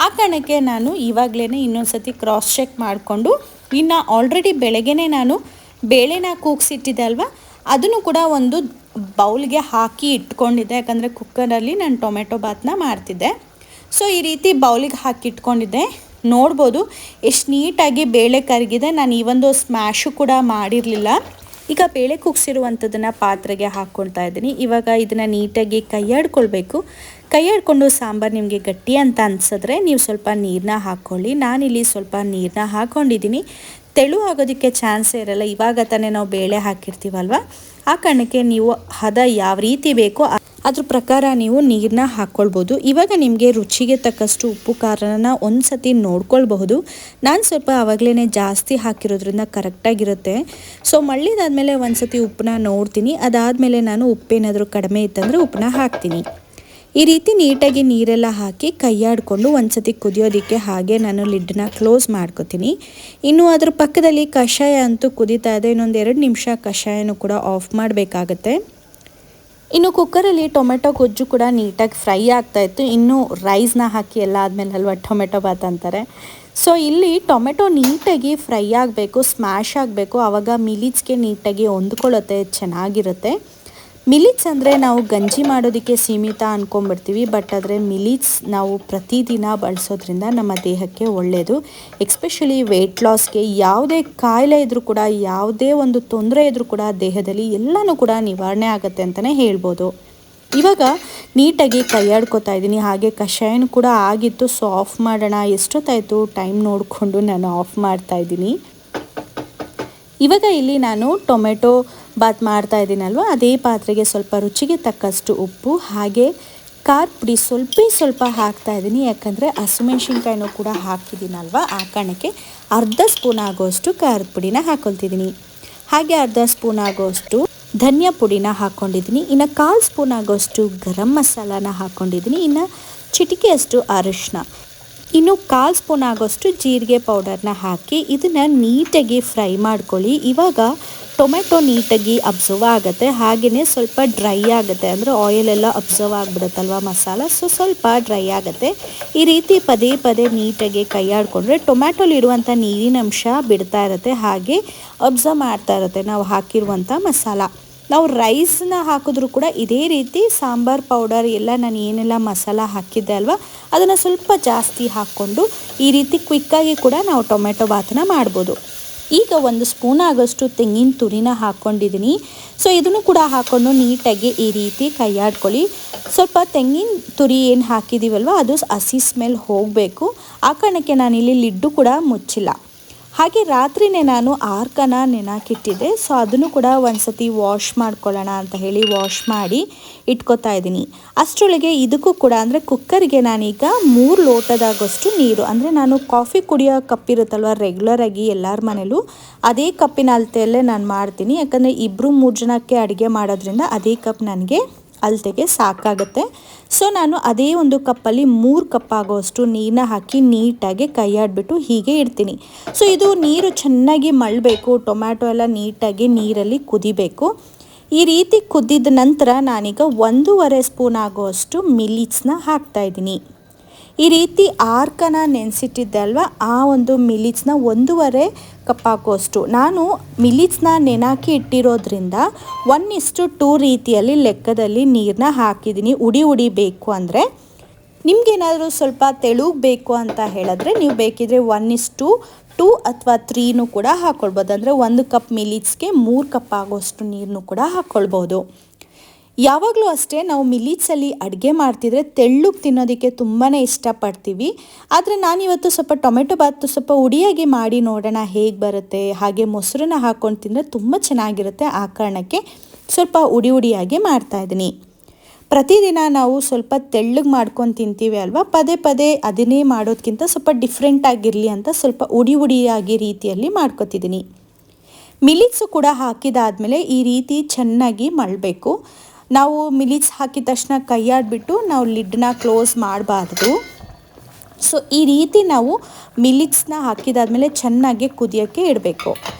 ಆ ಕಾರಣಕ್ಕೆ ನಾನು ಇವಾಗಲೇ ಇನ್ನೊಂದು ಸತಿ ಕ್ರಾಸ್ ಚೆಕ್ ಮಾಡಿಕೊಂಡು, ಇನ್ನು ಆಲ್ರೆಡಿ ಬೆಳಗ್ಗೆನೇ ನಾನು ಬೇಳೆನ ಕೂಗಿಸಿಟ್ಟಿದ್ದೆ ಅಲ್ವಾ, ಅದನ್ನು ಕೂಡ ಒಂದು ಬೌಲ್ಗೆ ಹಾಕಿ ಇಟ್ಕೊಂಡಿದ್ದೆ. ಯಾಕಂದರೆ ಕುಕ್ಕರಲ್ಲಿ ನಾನು ಟೊಮೆಟೊ ಬಾತನ್ನ ಮಾಡ್ತಿದ್ದೆ. ಸೊ ಈ ರೀತಿ ಬೌಲಿಗೆ ಹಾಕಿ ಇಟ್ಕೊಂಡಿದ್ದೆ. ನೋಡ್ಬೋದು ಎಷ್ಟು ನೀಟಾಗಿ ಬೇಳೆ ಕರಗಿದೆ. ನಾನು ಈ ಒಂದು ಸ್ಮ್ಯಾಶು ಕೂಡ ಮಾಡಿರಲಿಲ್ಲ. ಈಗ ಬೇಳೆ ಕೂಗಿಸಿರುವಂಥದ್ದನ್ನು ಪಾತ್ರೆಗೆ ಹಾಕ್ಕೊಳ್ತಾ ಇದ್ದೀನಿ. ಇವಾಗ ಇದನ್ನು ನೀಟಾಗಿ ಕೈಯಾಡ್ಕೊಳ್ಬೇಕು. ಕೈಯಾಡ್ಕೊಂಡು ಸಾಂಬಾರು ನಿಮಗೆ ಗಟ್ಟಿ ಅಂತ ಅನಿಸಿದ್ರೆ ನೀವು ಸ್ವಲ್ಪ ನೀರನ್ನ ಹಾಕ್ಕೊಳ್ಳಿ. ನಾನಿಲ್ಲಿ ಸ್ವಲ್ಪ ನೀರನ್ನ ಹಾಕ್ಕೊಂಡಿದ್ದೀನಿ. ತೆಳು ಆಗೋದಕ್ಕೆ ಚಾನ್ಸೇ ಇರಲ್ಲ, ಇವಾಗ ತಾನೇ ನಾವು ಬೇಳೆ ಹಾಕಿರ್ತೀವಲ್ವ. ಆ ಕಾರಣಕ್ಕೆ ನೀವು ಹದ ಯಾವ ರೀತಿ ಬೇಕೋ ಅದ್ರ ಪ್ರಕಾರ ನೀವು ನೀರನ್ನ ಹಾಕ್ಕೊಳ್ಬೋದು. ಇವಾಗ ನಿಮಗೆ ರುಚಿಗೆ ತಕ್ಕಷ್ಟು ಉಪ್ಪು ಖಾರನ ಒಂದು ಸತಿ ನೋಡ್ಕೊಳ್ಬಹುದು. ನಾನು ಸ್ವಲ್ಪ ಆವಾಗಲೇ ಜಾಸ್ತಿ ಹಾಕಿರೋದ್ರಿಂದ ಕರೆಕ್ಟಾಗಿರುತ್ತೆ. ಸೊ ಮಳ್ಳಿದಾದ್ಮೇಲೆ ಒಂದು ಸತಿ ಉಪ್ಪನ್ನ ನೋಡ್ತೀನಿ. ಅದಾದಮೇಲೆ ನಾನು ಉಪ್ಪೇನಾದರೂ ಕಡಿಮೆ ಇತ್ತಂದರೆ ಉಪ್ಪನ್ನ ಹಾಕ್ತೀನಿ. ಈ ರೀತಿ ನೀಟಾಗಿ ನೀರೆಲ್ಲ ಹಾಕಿ ಕೈಯಾಡಿಕೊಂಡು ಒಂದು ಸತಿ ಕುದಿಯೋದಕ್ಕೆ ಹಾಗೆ ನಾನು ಲಿಡ್ನ ಕ್ಲೋಸ್ ಮಾಡ್ಕೊತೀನಿ. ಇನ್ನು ಅದ್ರ ಪಕ್ಕದಲ್ಲಿ ಕಷಾಯ ಅಂತೂ ಕುದೀತಾ ಇದೆ. ಇನ್ನೊಂದು 2 ನಿಮಿಷ ಕಷಾಯನೂ ಕೂಡ ಆಫ್ ಮಾಡಬೇಕಾಗತ್ತೆ. ಇನ್ನು ಕುಕ್ಕರಲ್ಲಿ ಟೊಮೆಟೊ ಗೊಜ್ಜು ಕೂಡ ನೀಟಾಗಿ ಫ್ರೈ ಆಗ್ತಾಯಿತ್ತು. ಇನ್ನು ರೈಸ್ನ ಹಾಕಿ ಎಲ್ಲ ಆದಮೇಲೆ ಅಲ್ವಾ ಟೊಮೆಟೊ ಬಾತ್ ಅಂತಾರೆ. ಸೊ ಇಲ್ಲಿ ಟೊಮೆಟೊ ನೀಟಾಗಿ ಫ್ರೈ ಆಗಬೇಕು, ಸ್ಮ್ಯಾಶ್ ಆಗಬೇಕು, ಆವಾಗ ಮಿಲಿಟ್ಸ್ಗೆ ನೀಟಾಗಿ ಹೊಂದ್ಕೊಳ್ಳುತ್ತೆ, ಚೆನ್ನಾಗಿರುತ್ತೆ. ಮಿಲಿಟ್ಸ್ ಅಂದರೆ ನಾವು ಗಂಜಿ ಮಾಡೋದಕ್ಕೆ ಸೀಮಿತ ಅಂದ್ಕೊಂಡ್ಬಿಡ್ತೀವಿ, ಬಟ್ ಆದರೆ ಮಿಲಿಟ್ಸ್ ನಾವು ಪ್ರತಿದಿನ ಬಳಸೋದ್ರಿಂದ ನಮ್ಮ ದೇಹಕ್ಕೆ ಒಳ್ಳೆಯದು. ಎಕ್ಸ್ಪೆಷಲಿ ವೆಯ್ಟ್ ಲಾಸ್ಗೆ ಯಾವುದೇ ಕಾಯಿಲೆ ಇದ್ದರೂ ಕೂಡ, ಯಾವುದೇ ಒಂದು ತೊಂದರೆ ಇದ್ದರೂ ಕೂಡ ದೇಹದಲ್ಲಿ ಎಲ್ಲನೂ ಕೂಡ ನಿವಾರಣೆ ಆಗುತ್ತೆ ಅಂತಲೇ ಹೇಳ್ಬೋದು. ಇವಾಗ ನೀಟಾಗಿ ಕೈಯಾಡ್ಕೊತಾ ಇದ್ದೀನಿ. ಹಾಗೆ ಕಷಾಯನೂ ಕೂಡ ಆಗಿತ್ತು. ಸೊ ಆಫ್ ಮಾಡೋಣ, ಎಷ್ಟೊತ್ತಾಯಿತು ಟೈಮ್ ನೋಡಿಕೊಂಡು ನಾನು ಆಫ್ ಮಾಡ್ತಾ ಇದ್ದೀನಿ. ಇವಾಗ ಇಲ್ಲಿ ನಾನು ಟೊಮೆಟೊ ಬಾತ್ ಮಾಡ್ತಾ ಇದ್ದೀನಲ್ವ, ಅದೇ ಪಾತ್ರೆಗೆ ಸ್ವಲ್ಪ ರುಚಿಗೆ ತಕ್ಕಷ್ಟು ಉಪ್ಪು ಹಾಗೆ ಖಾರ ಪುಡಿ ಸ್ವಲ್ಪ ಹಾಕ್ತಾ ಇದ್ದೀನಿ. ಯಾಕಂದರೆ ಹಸಿಮೆಣ್ಸಿನ್ಕಾಯಿನೂ ಕೂಡ ಹಾಕಿದ್ದೀನಲ್ವ, ಆ ಕಾರಣಕ್ಕೆ ಅರ್ಧ ಸ್ಪೂನ್ ಆಗೋಷ್ಟು ಖಾರದ ಪುಡಿನ ಹಾಕ್ಕೊಳ್ತಿದ್ದೀನಿ. ಹಾಗೆ ಅರ್ಧ ಸ್ಪೂನ್ ಆಗೋಷ್ಟು ಧನಿಯಾ ಪುಡಿನ ಹಾಕ್ಕೊಂಡಿದ್ದೀನಿ. ಇನ್ನು 1/4 ಸ್ಪೂನ್ ಆಗೋಷ್ಟು ಗರಂ ಮಸಾಲಾನ ಹಾಕ್ಕೊಂಡಿದ್ದೀನಿ. ಇನ್ನು ಚಿಟಿಕೆಯಷ್ಟು ಅರಿಶಿನ, ಇನ್ನು 1/4 ಸ್ಪೂನ್ ಆಗೋಷ್ಟು ಜೀರಿಗೆ ಪೌಡರ್ನ ಹಾಕಿ ಇದನ್ನು ನೀಟಾಗಿ ಫ್ರೈ ಮಾಡ್ಕೊಳ್ಳಿ. ಇವಾಗ ಟೊಮೆಟೊ ನೀಟಾಗಿ ಅಬ್ಸರ್ವ್ ಆಗುತ್ತೆ, ಹಾಗೆಯೇ ಸ್ವಲ್ಪ ಡ್ರೈ ಆಗುತ್ತೆ, ಅಂದರೆ ಆಯಿಲೆಲ್ಲ ಅಬ್ಸರ್ವ್ ಆಗಿಬಿಡುತ್ತಲ್ವ ಮಸಾಲ, ಸೊ ಸ್ವಲ್ಪ ಡ್ರೈ ಆಗುತ್ತೆ. ಈ ರೀತಿ ಪದೇ ಪದೇ ನೀಟಾಗಿ ಕೈಯಾಡಿಕೊಂಡ್ರೆ ಟೊಮ್ಯಾಟೊಲಿರುವಂಥ ನೀರಿನಂಶ ಬಿಡ್ತಾ ಇರುತ್ತೆ, ಹಾಗೆ ಅಬ್ಸರ್ವ್ ಮಾಡ್ತಾ ಇರುತ್ತೆ ನಾವು ಹಾಕಿರುವಂಥ ಮಸಾಲ. ನಾವು ರೈಸ್ನ ಹಾಕಿದ್ರೂ ಕೂಡ ಇದೇ ರೀತಿ ಸಾಂಬಾರ್ ಪೌಡರ್ ಎಲ್ಲ ನಾನು ಏನೆಲ್ಲ ಮಸಾಲ ಹಾಕಿದ್ದೆ ಅಲ್ವಾ, ಅದನ್ನು ಸ್ವಲ್ಪ ಜಾಸ್ತಿ ಹಾಕ್ಕೊಂಡು ಈ ರೀತಿ ಕ್ವಿಕ್ಕಾಗಿ ಕೂಡ ನಾವು ಟೊಮೆಟೊ ಬಾತನ್ನ ಮಾಡ್ಬೋದು. ಈಗ 1 ಸ್ಪೂನ್ ಆಗೋಷ್ಟು ತೆಂಗಿನ ತುರಿನ ಹಾಕ್ಕೊಂಡಿದ್ದೀನಿ. ಸೊ ಇದನ್ನು ಕೂಡ ಹಾಕ್ಕೊಂಡು ನೀಟಾಗಿ ಈ ರೀತಿ ಕೈಯಾಡ್ಕೊಳ್ಳಿ. ಸ್ವಲ್ಪ ತೆಂಗಿನ ತುರಿ ಏನು ಹಾಕಿದ್ದೀವಲ್ವ ಅದು ಹಸಿ ಸ್ಮೆಲ್ ಹೋಗಬೇಕು, ಆ ಕಾರಣಕ್ಕೆ ನಾನಿಲ್ಲಿ ಲಿಡ್ಡು ಕೂಡ ಮುಚ್ಚಿಲ್ಲ. ಹಾಗೆ ರಾತ್ರಿನೇ ನಾನು ಆರ್ಕನ ನೆನಾಕಿಟ್ಟಿದ್ದೆ. ಸೊ ಅದನ್ನು ಕೂಡ ಒಂದ್ಸತಿ ವಾಶ್ ಮಾಡ್ಕೊಳ್ಳೋಣ ಅಂತ ಹೇಳಿ ವಾಶ್ ಮಾಡಿ ಇಟ್ಕೊತಾ ಇದ್ದೀನಿ. ಅಷ್ಟರೊಳಗೆ ಇದಕ್ಕೂ ಕೂಡ ಅಂದರೆ ಕುಕ್ಕರ್ಗೆ ನಾನೀಗ 3 ಲೋಟದಾಗೋಷ್ಟು ನೀರು, ಅಂದರೆ ನಾನು ಕಾಫಿ ಕುಡಿಯೋ ಕಪ್ ಇರುತ್ತಲ್ವ ರೆಗ್ಯುಲರಾಗಿ ಎಲ್ಲರ ಮನೇಲೂ ಅದೇ ಕಪ್ಪಿನ ಅಳತೆಯಲ್ಲೇ ನಾನು ಮಾಡ್ತೀನಿ. ಯಾಕಂದರೆ 2-3 ಜನಕ್ಕೆ ಅಡುಗೆ ಮಾಡೋದ್ರಿಂದ ಅದೇ ಕಪ್ ನನಗೆ ಅಳತೆಗೆ ಸಾಕಾಗುತ್ತೆ. ಸೊ ನಾನು ಅದೇ ಒಂದು ಕಪ್ಪಲ್ಲಿ 3 ಕಪ್ ಆಗೋಷ್ಟು ನೀರನ್ನ ಹಾಕಿ ನೀಟಾಗಿ ಕೈಯಾಡಿಬಿಟ್ಟು ಹೀಗೆ ಇಡ್ತೀನಿ. ಸೊ ಇದು ನೀರು ಚೆನ್ನಾಗಿ ಮಳ್ಳಬೇಕು, ಟೊಮ್ಯಾಟೊ ಎಲ್ಲ ನೀಟಾಗಿ ನೀರಲ್ಲಿ ಕುದಿಬೇಕು. ಈ ರೀತಿ ಕುದ್ದಿದ ನಂತರ ನಾನೀಗ 1.5 ಸ್ಪೂನ್ ಆಗೋಷ್ಟು ಮಿಲಿಟ್ಸ್ನ ಹಾಕ್ತಾಯಿದ್ದೀನಿ. ಈ ರೀತಿ ಆರ್ಕನ ನೆನೆಸಿಟ್ಟಿದ್ದೆ ಅಲ್ವಾ, ಆ ಒಂದು ಮಿಲಿಟ್ಸ್ನ 1.5 ಕಪ್ ಹಾಕೋಷ್ಟು ನಾನು ಮಿಲಿಟ್ಸ್ನ ನೆನಾಕಿ ಇಟ್ಟಿರೋದ್ರಿಂದ 1:2 ರೀತಿಯಲ್ಲಿ ಲೆಕ್ಕದಲ್ಲಿ ನೀರನ್ನ ಹಾಕಿದ್ದೀನಿ. ಉಡಿ ಬೇಕು ಅಂದರೆ, ನಿಮಗೇನಾದರೂ ಸ್ವಲ್ಪ ತೆಳುಗೆ ಬೇಕು ಅಂತ ಹೇಳಿದ್ರೆ ನೀವು ಬೇಕಿದ್ರೆ 1:2 ಅಥವಾ 3 ಕೂಡ ಹಾಕ್ಕೊಳ್ಬೋದು. ಅಂದರೆ 1 ಕಪ್ ಮಿಲಿಟ್ಸ್ಗೆ 3 ಕಪ್ ಆಗೋಷ್ಟು ನೀರನ್ನು ಕೂಡ ಹಾಕ್ಕೊಳ್ಬೋದು. ಯಾವಾಗಲೂ ಅಷ್ಟೇ ನಾವು ಮಿಲಿಟ್ಸಲ್ಲಿ ಅಡುಗೆ ಮಾಡ್ತಿದ್ರೆ ತೆಳ್ಳಗೆ ತಿನ್ನೋದಕ್ಕೆ ತುಂಬಾ ಇಷ್ಟಪಡ್ತೀವಿ. ಆದರೆ ನಾನಿವತ್ತು ಸ್ವಲ್ಪ ಟೊಮೆಟೊ ಬಾತು ಸ್ವಲ್ಪ ಉಡಿಯಾಗಿ ಮಾಡಿ ನೋಡೋಣ ಹೇಗೆ ಬರುತ್ತೆ, ಹಾಗೆ ಮೊಸರನ್ನ ಹಾಕ್ಕೊಂಡು ತಿಂದರೆ ತುಂಬ ಚೆನ್ನಾಗಿರುತ್ತೆ, ಆ ಕಾರಣಕ್ಕೆ ಸ್ವಲ್ಪ ಉಡಿಯಾಗಿ ಮಾಡ್ತಾಯಿದ್ದೀನಿ. ಪ್ರತಿದಿನ ನಾವು ಸ್ವಲ್ಪ ತೆಳ್ಳಗೆ ಮಾಡ್ಕೊಂಡು ತಿಂತೀವಿ ಅಲ್ವಾ, ಪದೇ ಪದೇ ಅದನ್ನೇ ಮಾಡೋದಕ್ಕಿಂತ ಸ್ವಲ್ಪ ಡಿಫ್ರೆಂಟ್ ಆಗಿರಲಿ ಅಂತ ಸ್ವಲ್ಪ ಉಡಿಯಾಗಿ ರೀತಿಯಲ್ಲಿ ಮಾಡ್ಕೊತಿದ್ದೀನಿ. ಮಿಲಿಟ್ಸು ಕೂಡ ಹಾಕಿದಾದಮೇಲೆ ಈ ರೀತಿ ಚೆನ್ನಾಗಿ ಮಳ್ಳಬೇಕು. ನಾವು ಮಿಲಿಟ್ಸ್ ಹಾಕಿದ ತಕ್ಷಣ ಕೈಯಾಡಿಬಿಟ್ಟು ನಾವು ಲಿಡ್ನ ಕ್ಲೋಸ್ ಮಾಡಬಾರ್ದು. ಸೊ ಈ ರೀತಿ ನಾವು ಮಿಲಿಟ್ಸ್ನ ಹಾಕಿದಾದ್ಮೇಲೆ ಚೆನ್ನಾಗಿ ಕುದಿಯೋಕ್ಕೆ ಇಡಬೇಕು.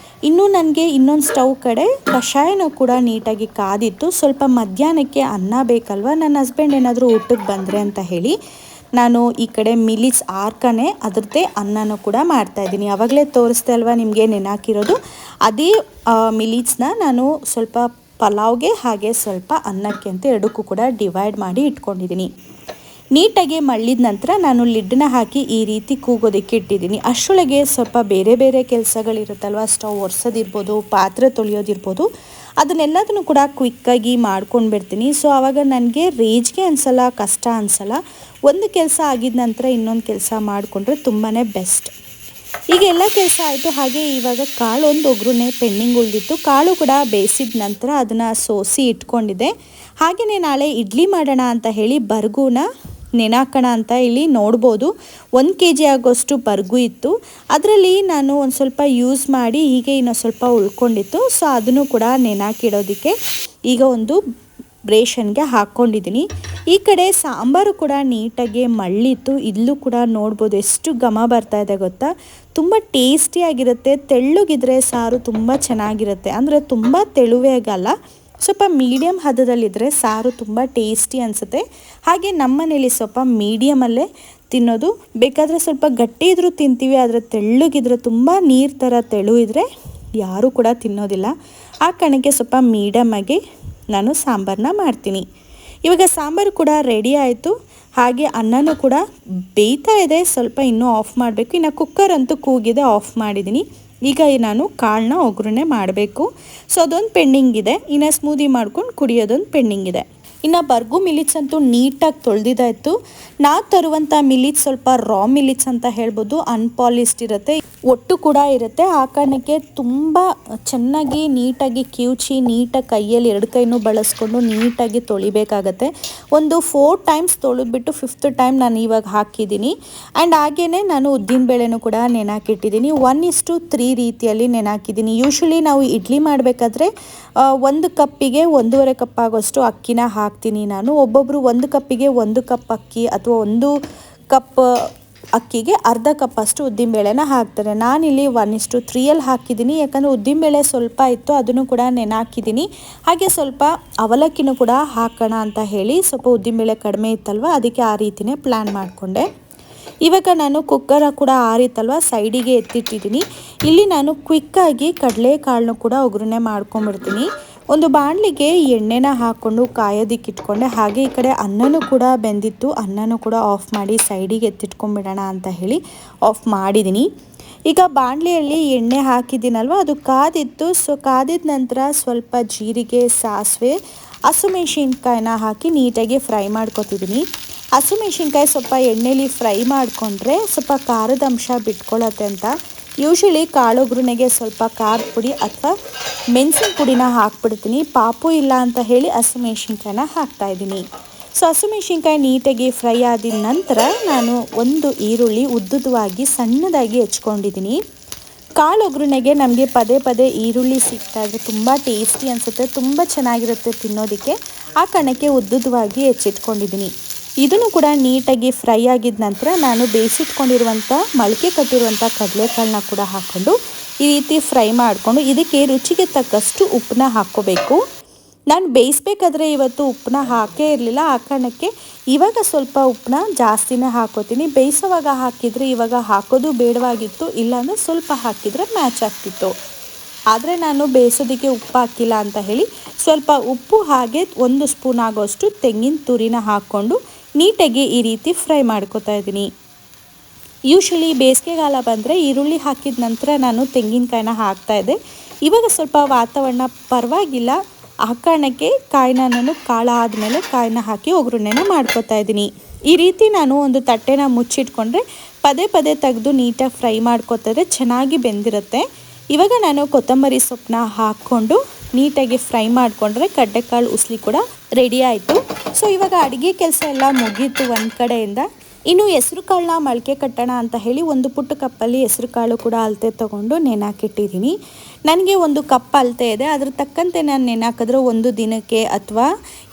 ಇನ್ನು ನನಗೆ ಇನ್ನೊಂದು ಸ್ಟವ್ ಕಡೆ ಕಷಾಯನೂ ಕೂಡ ನೀಟಾಗಿ ಕಾದಿತ್ತು. ಸ್ವಲ್ಪ ಮಧ್ಯಾಹ್ನಕ್ಕೆ ಅನ್ನ ಬೇಕಲ್ವ, ನನ್ನ ಹಸ್ಬೆಂಡ್ ಏನಾದರೂ ಊಟಕ್ಕೆ ಬಂದರೆ ಅಂತ ಹೇಳಿ ನಾನು ಈ ಕಡೆ ಮಿಲಿಟ್ಸ್ ಆರ್ಕನೇ ಅದರದ್ದೇ ಅನ್ನನೂ ಕೂಡ ಮಾಡ್ತಾಯಿದ್ದೀನಿ. ಆವಾಗಲೇ ತೋರಿಸ್ದೆ ಅಲ್ವ ನಿಮಗೆ ನೆನಾಕಿರೋದು, ಅದೇ ಮಿಲಿಟ್ಸ್ನ ನಾನು ಸ್ವಲ್ಪ ಪಲಾವ್ಗೆ ಹಾಗೆ ಸ್ವಲ್ಪ ಅನ್ನಕ್ಕೆ ಅಂತ ಎರಡಕ್ಕೂ ಕೂಡ ಡಿವೈಡ್ ಮಾಡಿ ಇಟ್ಕೊಂಡಿದ್ದೀನಿ. ನೀಟಾಗಿ ಮಳ್ಳಿದ ನಂತರ ನಾನು ಲಿಡ್ಡನ್ನ ಹಾಕಿ ಈ ರೀತಿ ಕೂಗೋದಕ್ಕೆ ಇಟ್ಟಿದ್ದೀನಿ. ಅಷ್ಟರೊಳಗೆ ಸ್ವಲ್ಪ ಬೇರೆ ಬೇರೆ ಕೆಲಸಗಳಿರುತ್ತಲ್ವ, ಸ್ಟವ್ ಒರೆಸೋದಿರ್ಬೋದು, ಪಾತ್ರೆ ತೊಳೆಯೋದಿರ್ಬೋದು, ಅದನ್ನೆಲ್ಲದನ್ನು ಕೂಡ ಕ್ವಿಕ್ಕಾಗಿ ಮಾಡ್ಕೊಂಡು ಬಿಡ್ತೀನಿ. ಸೊ ಆವಾಗ ನನಗೆ ರೇಜ್ಗೆ ಅನಿಸಲ್ಲ, ಕಷ್ಟ ಅನಿಸಲ್ಲ. ಒಂದು ಕೆಲಸ ಆಗಿದ ನಂತರ ಇನ್ನೊಂದು ಕೆಲಸ ಮಾಡಿಕೊಂಡ್ರೆ ತುಂಬಾ ಬೆಸ್ಟ್. ಈಗ ಎಲ್ಲ ಕೆಲಸ ಆಯಿತು. ಹಾಗೆ ಇವಾಗ ಕಾಳು ಒಂದು ಒಗ್ಗರಣೆ ಪೆಂಡಿಂಗ್ ಉಳಿದಿತ್ತು, ಕಾಳು ಕೂಡ ಬೇಯಿಸಿದ ನಂತರ ಅದನ್ನು ಸೋಸಿ ಇಟ್ಕೊಂಡಿದ್ದೆ. ಹಾಗೆಯೇ ನಾಳೆ ಇಡ್ಲಿ ಮಾಡೋಣ ಅಂತ ಹೇಳಿ ಬರ್ಗುನ ನೆನಾಕೋಣ ಅಂತ ಇಲ್ಲಿ ನೋಡ್ಬೋದು. 1 kg ಆಗೋಷ್ಟು ಬರ್ಗು ಇತ್ತು, ಅದರಲ್ಲಿ ನಾನು ಒಂದು ಸ್ವಲ್ಪ ಯೂಸ್ ಮಾಡಿ ಹೀಗೆ ಇನ್ನೂ ಸ್ವಲ್ಪ ಉಳ್ಕೊಂಡಿತ್ತು. ಸೊ ಅದನ್ನು ಕೂಡ ನೆನಾಕಿಡೋದಕ್ಕೆ ಈಗ ಒಂದು ಬ್ರೇಷನ್ಗೆ ಹಾಕ್ಕೊಂಡಿದ್ದೀನಿ. ಈ ಕಡೆ ಸಾಂಬಾರು ಕೂಡ ನೀಟಾಗಿ ಮಳ್ಳಿತ್ತು. ಇಲ್ಲೂ ಕೂಡ ನೋಡ್ಬೋದು ಎಷ್ಟು ಘಮ ಬರ್ತಾ ಇದೆ ಗೊತ್ತಾ, ತುಂಬ ಟೇಸ್ಟಿಯಾಗಿರುತ್ತೆ. ತೆಳ್ಳಗಿದ್ರೆ ಸಾರು ತುಂಬ ಚೆನ್ನಾಗಿರುತ್ತೆ, ಅಂದರೆ ತುಂಬ ತೆಳುವೆ ಆಗಲ್ಲ, ಸ್ವಲ್ಪ ಮೀಡಿಯಮ್ ಹದದಲ್ಲಿದ್ದರೆ ಸಾರು ತುಂಬ ಟೇಸ್ಟಿ ಅನಿಸುತ್ತೆ. ಹಾಗೆ ನಮ್ಮ ಮನೇಲಿ ಸ್ವಲ್ಪ ಮೀಡಿಯಮಲ್ಲೇ ತಿನ್ನೋದು. ಬೇಕಾದರೆ ಸ್ವಲ್ಪ ಗಟ್ಟಿ ಇದ್ರೂ ತಿಂತೀವಿ, ಆದರೆ ತೆಳ್ಳಗಿದ್ರೆ ತುಂಬ ನೀರು ಥರ ತೆಳು ಇದ್ದರೆ ಯಾರೂ ಕೂಡ ತಿನ್ನೋದಿಲ್ಲ. ಆ ಕಾರಣಕ್ಕೆ ಸ್ವಲ್ಪ ಮೀಡಿಯಮ್ಮಾಗಿ ನಾನು ಸಾಂಬಾರನ್ನ ಮಾಡ್ತೀನಿ. ಇವಾಗ ಸಾಂಬಾರು ಕೂಡ ರೆಡಿ ಆಯಿತು. ಹಾಗೆ ಅನ್ನನೂ ಕೂಡ ಬೇಯ್ತಾ ಇದೆ, ಸ್ವಲ್ಪ ಇನ್ನೂ ಆಫ್ ಮಾಡಬೇಕು. ಇನ್ನು ಕುಕ್ಕರ್ ಅಂತೂ ಕೂಗಿದೆ, ಆಫ್ ಮಾಡಿದ್ದೀನಿ. ಈಗ ನಾನು ಕಾಳನ್ನ ಒಗ್ಗರಣೆ ಮಾಡಬೇಕು. ಸೊ ಅದೊಂದು ಪೆಂಡಿಂಗ್ ಇದೆ. ಇನ್ನು ಸ್ಮೂದಿ ಮಾಡ್ಕೊಂಡು ಕುಡಿಯೋದೊಂದು ಪೆಂಡಿಂಗ್ ಇದೆ. ಇನ್ನು ಬರ್ಗು ಮಿಲಿಟ್ಸ್ ಅಂತೂ ನೀಟಾಗಿ ತೊಳೆದಿದ್ದಾಯಿತು. ನಾವು ತರುವಂಥ ಮಿಲಿಟ್ಸ್ ಸ್ವಲ್ಪ ರಾ ಮಿಲಿಟ್ಸ್ ಅಂತ ಹೇಳ್ಬೋದು, ಅನ್ಪಾಲಿಸ್ಡ್ ಇರುತ್ತೆ, ಒಟ್ಟು ಕೂಡ ಇರುತ್ತೆ. ಆ ಕಾರಣಕ್ಕೆ ತುಂಬ ಚೆನ್ನಾಗಿ ನೀಟಾಗಿ ಕಿವುಚಿ ನೀಟಾಗಿ ಕೈಯಲ್ಲಿ 2 ಕೈನೂ ಬಳಸ್ಕೊಂಡು ನೀಟಾಗಿ ತೊಳಿಬೇಕಾಗತ್ತೆ. ಒಂದು 4 ಟೈಮ್ಸ್ ತೊಳೆದ್ಬಿಟ್ಟು 5th ಟೈಮ್ ನಾನು ಇವಾಗ ಹಾಕಿದ್ದೀನಿ. ಆ್ಯಂಡ್ ಹಾಗೆಯೇ ನಾನು ಉದ್ದಿನಬೇಳೆನೂ ಕೂಡ ನೆನಾಕಿಟ್ಟಿದ್ದೀನಿ. 1:3 ರೀತಿಯಲ್ಲಿ ನೆನಾಕಿದ್ದೀನಿ. ಯೂಶ್ವಲಿ ನಾವು ಇಡ್ಲಿ ಮಾಡಬೇಕಾದ್ರೆ 1 ಕಪ್ಪಿಗೆ 1.5 ಕಪ್ ಆಗೋಷ್ಟು ಅಕ್ಕಿನ ಹಾಕ್ತೀನಿ ನಾನು. ಒಬ್ಬೊಬ್ಬರು 1 ಕಪ್ಪಿಗೆ 1 ಕಪ್ ಅಕ್ಕಿ ಅಥವಾ 1 ಕಪ್ ಅಕ್ಕಿಗೆ ಅರ್ಧ ಕಪ್ ಅಷ್ಟು ಉದ್ದಿನಬೇಳೆನ ಹಾಕ್ತಾರೆ. ನಾನಿಲ್ಲಿ 1:3 ಹಾಕಿದ್ದೀನಿ. ಯಾಕಂದರೆ ಉದ್ದಿನಬೇಳೆ ಸ್ವಲ್ಪ ಇತ್ತು, ಅದನ್ನು ಕೂಡ ನೆನಾಕಿದ್ದೀನಿ. ಹಾಗೆ ಸ್ವಲ್ಪ ಅವಲಕ್ಕಿನೂ ಕೂಡ ಹಾಕೋಣ ಅಂತ ಹೇಳಿ, ಸ್ವಲ್ಪ ಉದ್ದಿನಬೇಳೆ ಕಡಿಮೆ ಇತ್ತಲ್ವ, ಅದಕ್ಕೆ ಆ ರೀತಿಯೇ ಪ್ಲ್ಯಾನ್ ಮಾಡಿಕೊಂಡೆ. ಇವಾಗ ನಾನು ಕುಕ್ಕರ್ ಕೂಡ ಆರಿತ್ತಲ್ವ, ಸೈಡಿಗೆ ಎತ್ತಿಟ್ಟಿದ್ದೀನಿ. ಇಲ್ಲಿ ನಾನು ಕ್ವಿಕ್ಕಾಗಿ ಕಡಲೆಕಾಳನ್ನು ಕೂಡ ಒಗ್ಗರಣೆ ಮಾಡ್ಕೊಂಬಿಡ್ತೀನಿ. ಒಂದು ಬಾಣಲಿಗೆ ಎಣ್ಣೆನ ಹಾಕ್ಕೊಂಡು ಕಾಯೋದಕ್ಕೆ ಇಟ್ಕೊಂಡೆ. ಹಾಗೆ ಈ ಕಡೆ ಅನ್ನನೂ ಕೂಡ ಬೆಂದಿತ್ತು, ಅನ್ನನೂ ಕೂಡ ಆಫ್ ಮಾಡಿ ಸೈಡಿಗೆ ಎತ್ತಿಟ್ಕೊಂಡ್ಬಿಡೋಣ ಅಂತ ಹೇಳಿ ಆಫ್ ಮಾಡಿದ್ದೀನಿ. ಈಗ ಬಾಣಲಿಯಲ್ಲಿ ಎಣ್ಣೆ ಹಾಕಿದ್ದೀನಲ್ವ, ಅದು ಕಾದಿತ್ತು. ಸೊ ಕಾದಿದ ನಂತರ ಸ್ವಲ್ಪ ಜೀರಿಗೆ, ಸಾಸಿವೆ, ಹಸಿಮೆಣ್ಸಿನ್ಕಾಯಿನ ಹಾಕಿ ನೀಟಾಗಿ ಫ್ರೈ ಮಾಡ್ಕೊತಿದ್ದೀನಿ. ಹಸಿಮೆಣ್ಸಿನ್ಕಾಯಿ ಸ್ವಲ್ಪ ಎಣ್ಣೆಲಿ ಫ್ರೈ ಮಾಡಿಕೊಂಡ್ರೆ ಸ್ವಲ್ಪ ಖಾರದ ಅಂಶ ಬಿಟ್ಕೊಳ್ಳುತ್ತೆ ಅಂತ. ಯೂಶ್ವಲಿ ಕಾಳೊಗ್ಗರಣೆಗೆ ಸ್ವಲ್ಪ ಖಾರದ ಪುಡಿ ಅಥವಾ ಮೆಣಸಿನ ಪುಡಿನ ಹಾಕ್ಬಿಡ್ತೀನಿ. ಪಾಪು ಇಲ್ಲ ಅಂತ ಹೇಳಿ ಹಸಿಮೆಣ್ಸಿನ್ಕಾಯಿನ ಹಾಕ್ತಾಯಿದ್ದೀನಿ. ಸೊ ಹಸಿಮೆಣ್ಸಿನ್ಕಾಯಿ ನೀಟಾಗಿ ಫ್ರೈ ಆದ ನಂತರ ನಾನು ಒಂದು ಈರುಳ್ಳಿ ಉದ್ದುದವಾಗಿ ಸಣ್ಣದಾಗಿ ಹೆಚ್ಕೊಂಡಿದ್ದೀನಿ. ಕಾಳೊಗ್ಗರಣೆಗೆ ನಮಗೆ ಪದೇ ಪದೇ ಈರುಳ್ಳಿ ಸಿಗ್ತಾಯಿದ್ರೆ ತುಂಬ ಟೇಸ್ಟಿ ಅನಿಸುತ್ತೆ, ತುಂಬ ಚೆನ್ನಾಗಿರುತ್ತೆ ತಿನ್ನೋದಕ್ಕೆ. ಆ ಕಾರಣಕ್ಕೆ ಉದ್ದುದವಾಗಿ ಹೆಚ್ಚಿಟ್ಕೊಂಡಿದ್ದೀನಿ. ಇದನ್ನು ಕೂಡ ನೀಟಾಗಿ ಫ್ರೈ ಆಗಿದ ನಂತರ ನಾನು ಬೇಯಿಸಿಟ್ಕೊಂಡಿರುವಂಥ ಮೊಳಕೆ ಕಟ್ಟಿರುವಂಥ ಕಡಲೆಕಾಳನ್ನ ಕೂಡ ಹಾಕ್ಕೊಂಡು ಈ ರೀತಿ ಫ್ರೈ ಮಾಡಿಕೊಂಡು ಇದಕ್ಕೆ ರುಚಿಗೆ ತಕ್ಕಷ್ಟು ಉಪ್ಪನ್ನ ಹಾಕ್ಕೋಬೇಕು. ನಾನು ಬೇಯಿಸ್ಬೇಕಾದ್ರೆ ಇವತ್ತು ಉಪ್ಪನ್ನ ಹಾಕೇ ಇರಲಿಲ್ಲ. ಆ ಕಾರಣಕ್ಕೆ ಇವಾಗ ಸ್ವಲ್ಪ ಉಪ್ಪನ್ನ ಜಾಸ್ತಿನೇ ಹಾಕೋತೀನಿ. ಬೇಯಿಸೋವಾಗ ಹಾಕಿದರೆ ಇವಾಗ ಹಾಕೋದು ಬೇಡವಾಗಿತ್ತು, ಇಲ್ಲಾಂದರೆ ಸ್ವಲ್ಪ ಹಾಕಿದರೆ ಮ್ಯಾಚ್ ಆಗ್ತಿತ್ತು. ಆದರೆ ನಾನು ಬೇಯಿಸೋದಕ್ಕೆ ಉಪ್ಪು ಹಾಕಿಲ್ಲ ಅಂತ ಹೇಳಿ ಸ್ವಲ್ಪ ಉಪ್ಪು ಹಾಗೆ 1 ಸ್ಪೂನ್ ಆಗೋಷ್ಟು ತೆಂಗಿನ ತುರಿನ ಹಾಕ್ಕೊಂಡು ನೀಟಾಗಿ ಈ ರೀತಿ ಫ್ರೈ ಮಾಡ್ಕೊತಾ ಇದ್ದೀನಿ. ಯೂಶ್ವಲಿ ಬೇಸಿಗೆಗಾಲ ಬಂದರೆ ಈರುಳ್ಳಿ ಹಾಕಿದ ನಂತರ ನಾನು ತೆಂಗಿನಕಾಯಿನ ಹಾಕ್ತಾಯಿದ್ದೆ. ಇವಾಗ ಸ್ವಲ್ಪ ವಾತಾವರಣ ಪರವಾಗಿಲ್ಲ, ಆ ಕಾರಣಕ್ಕೆ ಕಾಯಿನ ನಾನು ಕಾಳ ಆದಮೇಲೆ ಕಾಯಿನ ಹಾಕಿ ಒಗ್ಗರಣೆನ ಮಾಡ್ಕೊತಾ ಇದ್ದೀನಿ. ಈ ರೀತಿ ನಾನು ಒಂದು ತಟ್ಟೆನ ಮುಚ್ಚಿಟ್ಕೊಂಡ್ರೆ ಪದೇ ಪದೇ ತೆಗೆದು ನೀಟಾಗಿ ಫ್ರೈ ಮಾಡ್ಕೊತಿದ್ರೆ ಚೆನ್ನಾಗಿ ಬೆಂದಿರುತ್ತೆ. ಇವಾಗ ನಾನು ಕೊತ್ತಂಬರಿ ಸೊಪ್ಪನ್ನ ಹಾಕ್ಕೊಂಡು ನೀಟಾಗಿ ಫ್ರೈ ಮಾಡಿಕೊಂಡ್ರೆ ಕಡಲೆಕಾಳು ಉಸ್ಲಿ ಕೂಡ ರೆಡಿ ಆಯಿತು. ಸೊ ಇವಾಗ ಅಡುಗೆ ಕೆಲಸ ಎಲ್ಲ ಮುಗೀತು ಒಂದು ಕಡೆಯಿಂದ. ಇನ್ನು ಹೆಸ್ರು ಕಾಳನ್ನ ಮೊಳಕೆ ಕಟ್ಟೋಣ ಅಂತ ಹೇಳಿ ಒಂದು ಪುಟ್ಟ ಕಪ್ಪಲ್ಲಿ ಹೆಸ್ರು ಕಾಳು ಕೂಡ ಅಳತೆ ತೊಗೊಂಡು ನೆನಾಕಿಟ್ಟಿದ್ದೀನಿ. ನನಗೆ 1 ಕಪ್ ಅಳತೆ ಇದೆ, ಅದ್ರ ತಕ್ಕಂತೆ ನಾನು ನೆನಾಕಿದ್ರೆ 1 ದಿನಕ್ಕೆ ಅಥವಾ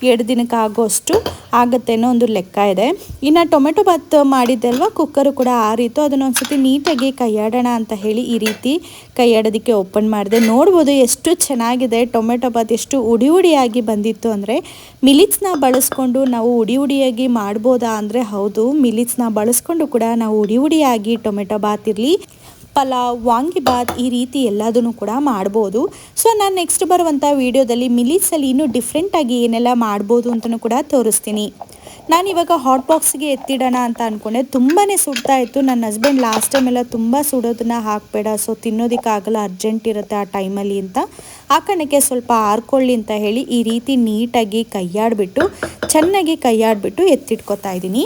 2 ದಿನಕ್ಕೆ ಆಗೋಷ್ಟು ಆಗುತ್ತೆ ಅನ್ನೋ ಒಂದು ಲೆಕ್ಕ ಇದೆ. ಇನ್ನು ಟೊಮೆಟೊ ಬಾತ್ ಮಾಡಿದ್ದಲ್ವ, ಕುಕ್ಕರು ಕೂಡ ಆರಿತು. ಅದನ್ನು ಒಂದ್ಸತಿ ನೀಟಾಗಿ ಕೈಯಾಡೋಣ ಅಂತ ಹೇಳಿ ಈ ರೀತಿ ಕೈಯಾಡೋದಕ್ಕೆ ಓಪನ್ ಮಾಡಿದೆ. ನೋಡ್ಬೋದು ಎಷ್ಟು ಚೆನ್ನಾಗಿದೆ ಟೊಮೆಟೊ ಬಾತ್, ಎಷ್ಟು ಉಡಿ ಉಡಿಯಾಗಿ ಬಂದಿತ್ತು ಅಂದರೆ. ಮಿಲಿಟ್ಸ್ನ ಬಳಸ್ಕೊಂಡು ನಾವು ಉಡಿ ಉಡಿಯಾಗಿ ಮಾಡ್ಬೋದಾ ಅಂದರೆ ಹೌದು, ಮಿಲಿಟ್ಸ್ನ ಬಳಸ್ಕೊಂಡು ಕೂಡ ನಾವು ಉಡಿ ಉಡಿಯಾಗಿ ಟೊಮೆಟೊ ಬಾತ್ ಇರಲಿ, ಪಲಾವ್, ವಾಂಗಿಬಾತ್ ಈ ರೀತಿ ಎಲ್ಲದನ್ನು ಕೂಡ ಮಾಡ್ಬೋದು. ಸೊ ನಾನು ನೆಕ್ಸ್ಟ್ ಬರುವಂಥ ವೀಡಿಯೋದಲ್ಲಿ ಮಿಲಿಟ್ಸಲ್ಲಿ ಇನ್ನೂ ಡಿಫ್ರೆಂಟಾಗಿ ಏನೆಲ್ಲ ಮಾಡ್ಬೋದು ಅಂತಲೂ ಕೂಡ ತೋರಿಸ್ತೀನಿ. ನಾನಿವಾಗ ಹಾಟ್ ಬಾಕ್ಸ್ಗೆ ಎತ್ತಿಡೋಣ ಅಂತ ಅಂದ್ಕೊಂಡೆ. ತುಂಬಾ ಸುಡ್ತಾ ಇತ್ತು. ನನ್ನ ಹಸ್ಬೆಂಡ್ ಲಾಸ್ಟ್ ಟೈಮೆಲ್ಲ ತುಂಬ ಸುಡೋದನ್ನ ಹಾಕಬೇಡ, ಸೊ ತಿನ್ನೋದಕ್ಕಾಗಲ್ಲ, ಅರ್ಜೆಂಟ್ ಇರುತ್ತೆ ಆ ಟೈಮಲ್ಲಿ ಅಂತ. ಆ ಕಾರಣಕ್ಕೆ ಸ್ವಲ್ಪ ಆರ್ಕೊಳ್ಳಿ ಅಂತ ಹೇಳಿ ಈ ರೀತಿ ನೀಟಾಗಿ ಚೆನ್ನಾಗಿ ಕೈಯಾಡಿಬಿಟ್ಟು ಎತ್ತಿಟ್ಕೊತಾ ಇದ್ದೀನಿ.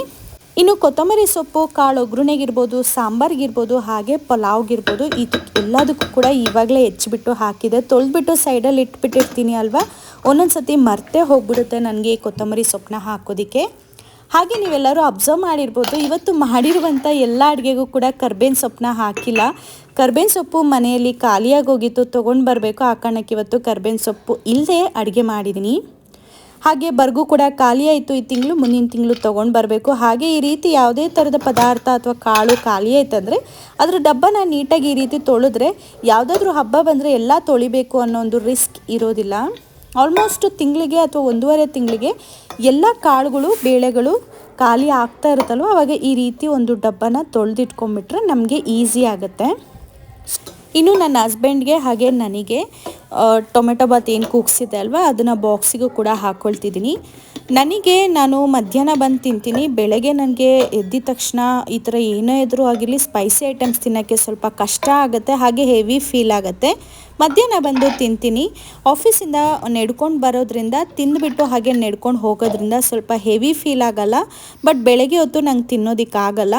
ಇನ್ನು ಕೊತ್ತಂಬರಿ ಸೊಪ್ಪು ಕಾಳು ಒಗ್ಗರಣೆಗಿರ್ಬೋದು, ಸಾಂಬಾರಿಗಿರ್ಬೋದು, ಹಾಗೆ ಪಲಾವ್ಗಿರ್ಬೋದು, ಎಲ್ಲದಕ್ಕೂ ಕೂಡ ಇವಾಗಲೇ ಹೆಚ್ಚಿಬಿಟ್ಟು ಹಾಕಿದೆ. ತೊಳೆದ್ಬಿಟ್ಟು ಸೈಡಲ್ಲಿ ಇಟ್ಬಿಟ್ಟಿರ್ತೀನಿ ಅಲ್ವಾ, ಒಂದೊಂದು ಸತಿ ಮರ್ತೇ ಹೋಗ್ಬಿಡುತ್ತೆ ನನಗೆ ಕೊತ್ತಂಬರಿ ಸೊಪ್ಪನ್ನ ಹಾಕೋದಕ್ಕೆ. ಹಾಗೆ ನೀವೆಲ್ಲರೂ ಅಬ್ಸರ್ವ್ ಮಾಡಿರ್ಬೋದು, ಇವತ್ತು ಮಾಡಿರುವಂಥ ಎಲ್ಲ ಅಡುಗೆಗೂ ಕೂಡ ಕರ್ಬೇವಿನ ಸೊಪ್ಪನ್ನ ಹಾಕಿಲ್ಲ. ಕರ್ಬೇವಿನ ಸೊಪ್ಪು ಮನೆಯಲ್ಲಿ ಖಾಲಿಯಾಗಿ ಹೋಗಿತ್ತು, ತೊಗೊಂಡು ಬರಬೇಕು. ಆ ಕಾರಣಕ್ಕೆ ಇವತ್ತು ಕರ್ಬೇವಿನ ಸೊಪ್ಪು ಇಲ್ಲದೆ ಅಡುಗೆ ಮಾಡಿದ್ದೀನಿ. ಹಾಗೆ ಬರ್ಗೂ ಕೂಡ ಖಾಲಿ ಆಯಿತು ಈ ತಿಂಗಳು, ಮುಂದಿನ ತಿಂಗಳು ತೊಗೊಂಡು ಬರಬೇಕು. ಹಾಗೆ ಈ ರೀತಿ ಯಾವುದೇ ಥರದ ಪದಾರ್ಥ ಅಥವಾ ಕಾಳು ಖಾಲಿ ಆಯ್ತಂದರೆ ಅದ್ರ ಡಬ್ಬನ ನೀಟಾಗಿ ಈ ರೀತಿ ತೊಳೆದ್ರೆ ಯಾವುದಾದ್ರೂ ಹಬ್ಬ ಬಂದರೆ ಎಲ್ಲ ತೊಳಿಬೇಕು ಅನ್ನೋ ಒಂದು ರಿಸ್ಕ್ ಇರೋದಿಲ್ಲ. ಆಲ್ಮೋಸ್ಟ್ ತಿಂಗಳಿಗೆ ಅಥವಾ 1.5 ತಿಂಗಳಿಗೆ ಎಲ್ಲ ಕಾಳುಗಳು ಬೇಳೆಗಳು ಖಾಲಿ ಆಗ್ತಾ ಇರುತ್ತಲ್ವ, ಅವಾಗ ಈ ರೀತಿ ಒಂದು ಡಬ್ಬನ ತೊಳೆದಿಟ್ಕೊಂಡ್ಬಿಟ್ರೆ ನಮಗೆ ಈಸಿ ಆಗುತ್ತೆ. ಇನ್ನು ನನ್ನ ಹಸ್ಬೆಂಡ್ಗೆ ಹಾಗೆ ನನಗೆ ಟೊಮೆಟೊ ಬಾತ್ ಏನು ಕೂಗ್ಸಿದೆ ಅಲ್ವಾ, ಅದನ್ನು ಬಾಕ್ಸಿಗೂ ಕೂಡ ಹಾಕ್ಕೊಳ್ತಿದ್ದೀನಿ. ನನಗೆ ನಾನು ಮಧ್ಯಾಹ್ನ ಬಂದು ತಿಂತೀನಿ. ಬೆಳಗ್ಗೆ ನನಗೆ ಎದ್ದಿದ ತಕ್ಷಣ ಈ ಥರ ಏನೇ ಇದ್ರೂ ಆಗಿರಲಿ ಸ್ಪೈಸಿ ಐಟಮ್ಸ್ ತಿನ್ನೋಕ್ಕೆ ಸ್ವಲ್ಪ ಕಷ್ಟ ಆಗುತ್ತೆ, ಹಾಗೆ ಹೆವಿ ಫೀಲ್ ಆಗುತ್ತೆ. ಮಧ್ಯಾಹ್ನ ಬಂದು ತಿಂತೀನಿ. ಆಫೀಸಿಂದ ನಡ್ಕೊಂಡು ಬರೋದ್ರಿಂದ ತಿಂದುಬಿಟ್ಟು ಹಾಗೆ ನಡ್ಕೊಂಡು ಹೋಗೋದ್ರಿಂದ ಸ್ವಲ್ಪ ಹೆವಿ ಫೀಲ್ ಆಗೋಲ್ಲ. ಬಟ್ ಬೆಳಗ್ಗೆ ಹೊತ್ತು ನಂಗೆ ತಿನ್ನೋದಕ್ಕಾಗಲ್ಲ.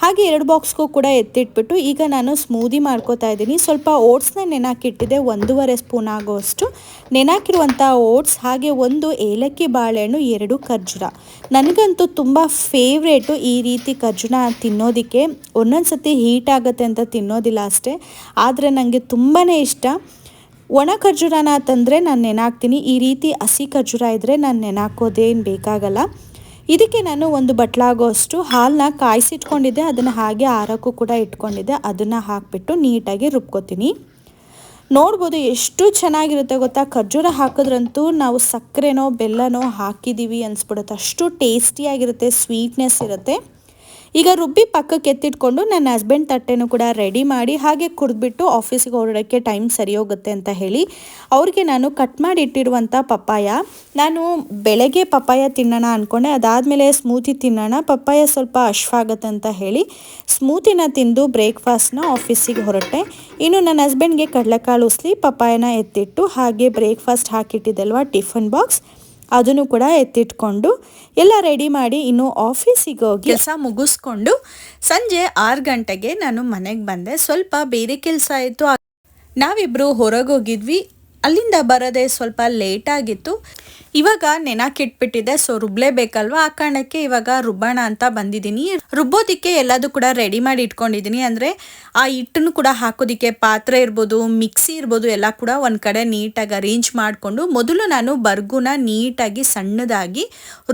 ಹಾಗೆ 2 ಬಾಕ್ಸ್ಗೂ ಕೂಡ ಎತ್ತಿಟ್ಬಿಟ್ಟು ಈಗ ನಾನು ಸ್ಮೂದಿ ಮಾಡ್ಕೋತಾ ಇದ್ದೀನಿ. ಸ್ವಲ್ಪ ಓಟ್ಸ್ನ ನೆನಾಕಿಟ್ಟಿದ್ದೆ, 1.5 ಸ್ಪೂನ್ ಆಗೋಷ್ಟು ನೆನಾಕಿರುವಂಥ ಓಟ್ಸ್, ಹಾಗೆ 1 ಏಲಕ್ಕಿ ಬಾಳೆಹಣ್ಣು, 2 ಖರ್ಜೂರ. ನನಗಂತೂ ತುಂಬ ಫೇವ್ರೇಟು ಈ ರೀತಿ ಖರ್ಜೂರ ತಿನ್ನೋದಕ್ಕೆ. ಒಂದೊಂದು ಸತಿ ಹೀಟ್ ಆಗುತ್ತೆ ಅಂತ ತಿನ್ನೋದಿಲ್ಲ ಅಷ್ಟೇ, ಆದರೆ ನನಗೆ ತುಂಬಾ ಇಷ್ಟ. ಒಣ ಖರ್ಜೂರನ ತಂದರೆ ನಾನು ನೆನಾಕ್ತೀನಿ. ಈ ರೀತಿ ಹಸಿ ಖರ್ಜೂರ ಇದ್ದರೆ ನಾನು ನೆನಾಕೋದೇನು ಬೇಕಾಗಲ್ಲ. ಇದಕ್ಕೆ ನಾನು 1 ಬಟ್ಲಾಗೋಷ್ಟು ಹಾಲನ್ನ ಕಾಯಿಸಿಟ್ಕೊಂಡಿದ್ದೆ, ಅದನ್ನು ಹಾಗೆ ಆರೋಕ್ಕೂ ಕೂಡ ಇಟ್ಕೊಂಡಿದ್ದೆ. ಅದನ್ನು ಹಾಕಿಬಿಟ್ಟು ನೀಟಾಗಿ ರುಬ್ಕೋತೀನಿ. ನೋಡ್ಬೋದು ಎಷ್ಟು ಚೆನ್ನಾಗಿರುತ್ತೆ ಗೊತ್ತಾ. ಖರ್ಜೂರ ಹಾಕಿದ್ರಂತೂ ನಾವು ಸಕ್ಕರೆನೋ ಬೆಲ್ಲನೋ ಹಾಕಿದ್ದೀವಿ ಅನಿಸ್ಬಿಡುತ್ತೆ, ಅಷ್ಟು ಟೇಸ್ಟಿಯಾಗಿರುತ್ತೆ, ಸ್ವೀಟ್ನೆಸ್ ಇರುತ್ತೆ. ಈಗ ರುಬ್ಬಿ ಪಕ್ಕಕ್ಕೆ ಎತ್ತಿಟ್ಕೊಂಡು ನನ್ನ ಹಸ್ಬೆಂಡ್ ತಟ್ಟೆನೂ ಕೂಡ ರೆಡಿ ಮಾಡಿ ಹಾಗೆ ಕುಡಿದ್ಬಿಟ್ಟು ಆಫೀಸಿಗೆ ಹೊರಡೋಕ್ಕೆ ಟೈಮ್ ಸರಿ ಹೋಗುತ್ತೆ ಅಂತ ಹೇಳಿ ಅವ್ರಿಗೆ ನಾನು ಕಟ್ ಮಾಡಿ ಇಟ್ಟಿರುವಂಥ ಪಪ್ಪಾಯ, ನಾನು ಬೆಳಗ್ಗೆ ಪಪ್ಪಾಯ ತಿನ್ನೋಣ ಅಂದ್ಕೊಂಡೆ. ಅದಾದಮೇಲೆ ಸ್ಮೂತಿ ತಿನ್ನೋಣ, ಪಪ್ಪಾಯ ಸ್ವಲ್ಪ ಅಶ್ವಾಗುತ್ತೆ ಅಂತ ಹೇಳಿ ಸ್ಮೂತಿನ ತಿಂದು ಬ್ರೇಕ್ಫಾಸ್ಟ್ನ ಆಫೀಸಿಗೆ ಹೊರಟೆ. ಇನ್ನು ನನ್ನ ಹಸ್ಬೆಂಡ್ಗೆ ಕಡಲೆಕಾಳು ಉಸ್ಲಿ ಪಪ್ಪಾಯನ ಎತ್ತಿಟ್ಟು ಹಾಗೆ ಬ್ರೇಕ್ಫಾಸ್ಟ್ ಹಾಕಿಟ್ಟಿದ್ದಲ್ವ ಟಿಫನ್ ಬಾಕ್ಸ್, ಅದನ್ನು ಕೂಡ ಎತ್ತಿಟ್ಕೊಂಡು ಎಲ್ಲ ರೆಡಿ ಮಾಡಿ ಇನ್ನು ಆಫೀಸಿಗೆ ಹೋಗಿ ಕೆಲಸ ಮುಗಿಸ್ಕೊಂಡು ಸಂಜೆ 6 ಗಂಟೆಗೆ ನಾನು ಮನೆಗೆ ಬಂದೆ. ಸ್ವಲ್ಪ ಬೇರೆ ಕೆಲಸ ಆಯಿತು, ನಾವಿಬ್ಬರು ಹೊರಗೆ ಹೋಗಿದ್ವಿ. ಅಲ್ಲಿಂದ ಬರೋದೇ ಸ್ವಲ್ಪ ಲೇಟ್ ಆಗಿತ್ತು. ಇವಾಗ ನೆನಾಕಿಟ್ಬಿಟ್ಟಿದೆ, ಸೊ ರುಬ್ಲೇಬೇಕಲ್ವ, ಆ ಕಾರಣಕ್ಕೆ ಇವಾಗ ರುಬ್ಬೋಣ ಅಂತ ಬಂದಿದ್ದೀನಿ. ರುಬ್ಬೋದಕ್ಕೆ ಎಲ್ಲದೂ ಕೂಡ ರೆಡಿ ಮಾಡಿ ಇಟ್ಕೊಂಡಿದ್ದೀನಿ. ಅಂದರೆ ಆ ಹಿಟ್ಟನ್ನು ಕೂಡ ಹಾಕೋದಕ್ಕೆ ಪಾತ್ರೆ ಇರ್ಬೋದು, ಮಿಕ್ಸಿ ಇರ್ಬೋದು, ಎಲ್ಲ ಕೂಡ ಒಂದು ಕಡೆ ನೀಟಾಗಿ ಅರೇಂಜ್ ಮಾಡಿಕೊಂಡು ಮೊದಲು ನಾನು ಬರ್ಗುನ ನೀಟಾಗಿ ಸಣ್ಣದಾಗಿ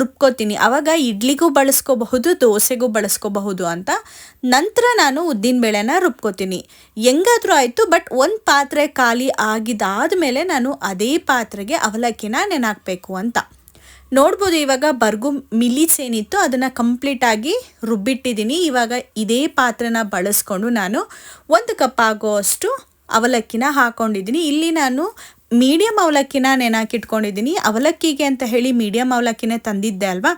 ರುಬ್ಕೋತೀನಿ. ಆವಾಗ ಇಡ್ಲಿಗೂ ಬಳಸ್ಕೋಬಹುದು, ದೋಸೆಗೂ ಬಳಸ್ಕೋಬಹುದು ಅಂತ. ನಂತರ ನಾನು ಉದ್ದಿನಬೇಳೆನ ರುಬ್ಕೋತೀನಿ. ಹೆಂಗಾದ್ರೂ ಆಯಿತು, ಬಟ್ ಒಂದು ಪಾತ್ರೆ ಖಾಲಿ ಆಗಿದ್ದಾದಮೇಲೆ ನಾನು ಅದೇ ಪಾತ್ರೆಗೆ ಅವಲಕ್ಕಿನ ನೆನಾಕಬೇಕು ಅಂತ. ನೋಡ್ಬೋದು ಇವಾಗ ಬರ್ಗು ಮಿಲಿಟ್ಸ್ ಏನಿತ್ತು ಅದನ್ನು ಕಂಪ್ಲೀಟಾಗಿ ರುಬ್ಬಿಟ್ಟಿದ್ದೀನಿ. ಇವಾಗ ಇದೇ ಪಾತ್ರೆನ ಬಳಸ್ಕೊಂಡು ನಾನು 1 ಕಪ್ ಆಗೋಷ್ಟು ಅವಲಕ್ಕಿನ ಹಾಕ್ಕೊಂಡಿದ್ದೀನಿ. ಇಲ್ಲಿ ನಾನು ಮೀಡಿಯಮ್ ಅವಲಕ್ಕಿನ ನೆನಾಕಿಟ್ಕೊಂಡಿದ್ದೀನಿ. ಅವಲಕ್ಕಿಗೆ ಅಂತ ಹೇಳಿ ಮೀಡಿಯಮ್ ಅವಲಕ್ಕಿನೇ ತಂದಿದ್ದೆ ಅಲ್ವಾ,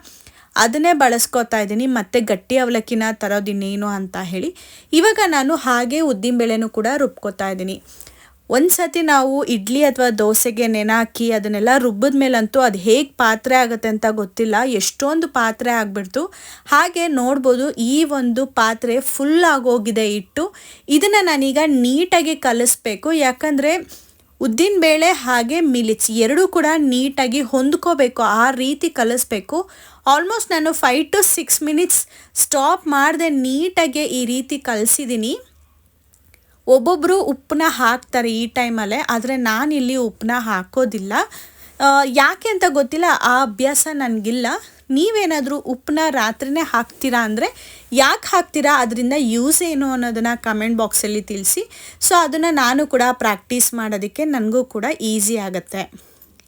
ಅದನ್ನೇ ಬಳಸ್ಕೊತಾ ಇದ್ದೀನಿ. ಮತ್ತು ಗಟ್ಟಿ ಅವಲಕ್ಕಿನ ತರೋದಿನ್ನೇನು ಅಂತ ಹೇಳಿ ಇವಾಗ ನಾನು ಹಾಗೆ ಉದ್ದಿನಬೇಳೆನೂ ಕೂಡ ರುಬ್ಕೋತಾ ಇದ್ದೀನಿ. ಒಂದು ಸತಿ ನಾವು ಇಡ್ಲಿ ಅಥವಾ ದೋಸೆಗೆ ನೆನಾಕಿ ಅದನ್ನೆಲ್ಲ ರುಬ್ಬಿದ ಮೇಲಂತೂ ಅದು ಹೇಗೆ ಪಾತ್ರೆ ಆಗುತ್ತೆ ಅಂತ ಗೊತ್ತಿಲ್ಲ, ಎಷ್ಟೊಂದು ಪಾತ್ರೆ ಆಗಿಬಿಡ್ತು. ಹಾಗೆ ನೋಡ್ಬೋದು ಈ ಒಂದು ಪಾತ್ರೆ ಫುಲ್ ಆಗೋಗಿದೆ ಹಿಟ್ಟು. ಇದನ್ನು ನಾನೀಗ ನೀಟಾಗಿ ಕಲಿಸ್ಬೇಕು, ಯಾಕಂದರೆ ಉದ್ದಿನಬೇಳೆ ಹಾಗೆ ಮಿಲಿಟ್ಸ್ ಎರಡೂ ಕೂಡ ನೀಟಾಗಿ ಹೊಂದ್ಕೋಬೇಕು, ಆ ರೀತಿ ಕಲಿಸ್ಬೇಕು. ಆಲ್ಮೋಸ್ಟ್ ನಾನು 5 to 6 ಮಿನಿಟ್ಸ್ ಸ್ಟಾಪ್ ಮಾಡದೆ ನೀಟಾಗಿ ಈ ರೀತಿ ಕಲಿಸಿದ್ದೀನಿ. ಒಬ್ಬೊಬ್ಬರು ಉಪ್ಪನ್ನ ಹಾಕ್ತಾರೆ ಈ ಟೈಮಲ್ಲೇ, ಆದರೆ ನಾನಿಲ್ಲಿ ಉಪ್ಪನ್ನ ಹಾಕೋದಿಲ್ಲ. ಯಾಕೆ ಅಂತ ಗೊತ್ತಿಲ್ಲ, ಆ ಅಭ್ಯಾಸ ನನಗಿಲ್ಲ. ನೀವೇನಾದರೂ ಉಪ್ಪನ್ನ ರಾತ್ರಿನೇ ಹಾಕ್ತೀರಾ ಅಂದರೆ ಯಾಕೆ ಹಾಕ್ತೀರಾ, ಅದರಿಂದ ಯೂಸ್ ಏನು ಅನ್ನೋದನ್ನು ಕಮೆಂಟ್ ಬಾಕ್ಸಲ್ಲಿ ತಿಳಿಸಿ. ಸೊ ಅದನ್ನು ನಾನು ಕೂಡ ಪ್ರಾಕ್ಟೀಸ್ ಮಾಡೋದಕ್ಕೆ ನನಗೂ ಕೂಡ ಈಸಿ ಆಗುತ್ತೆ.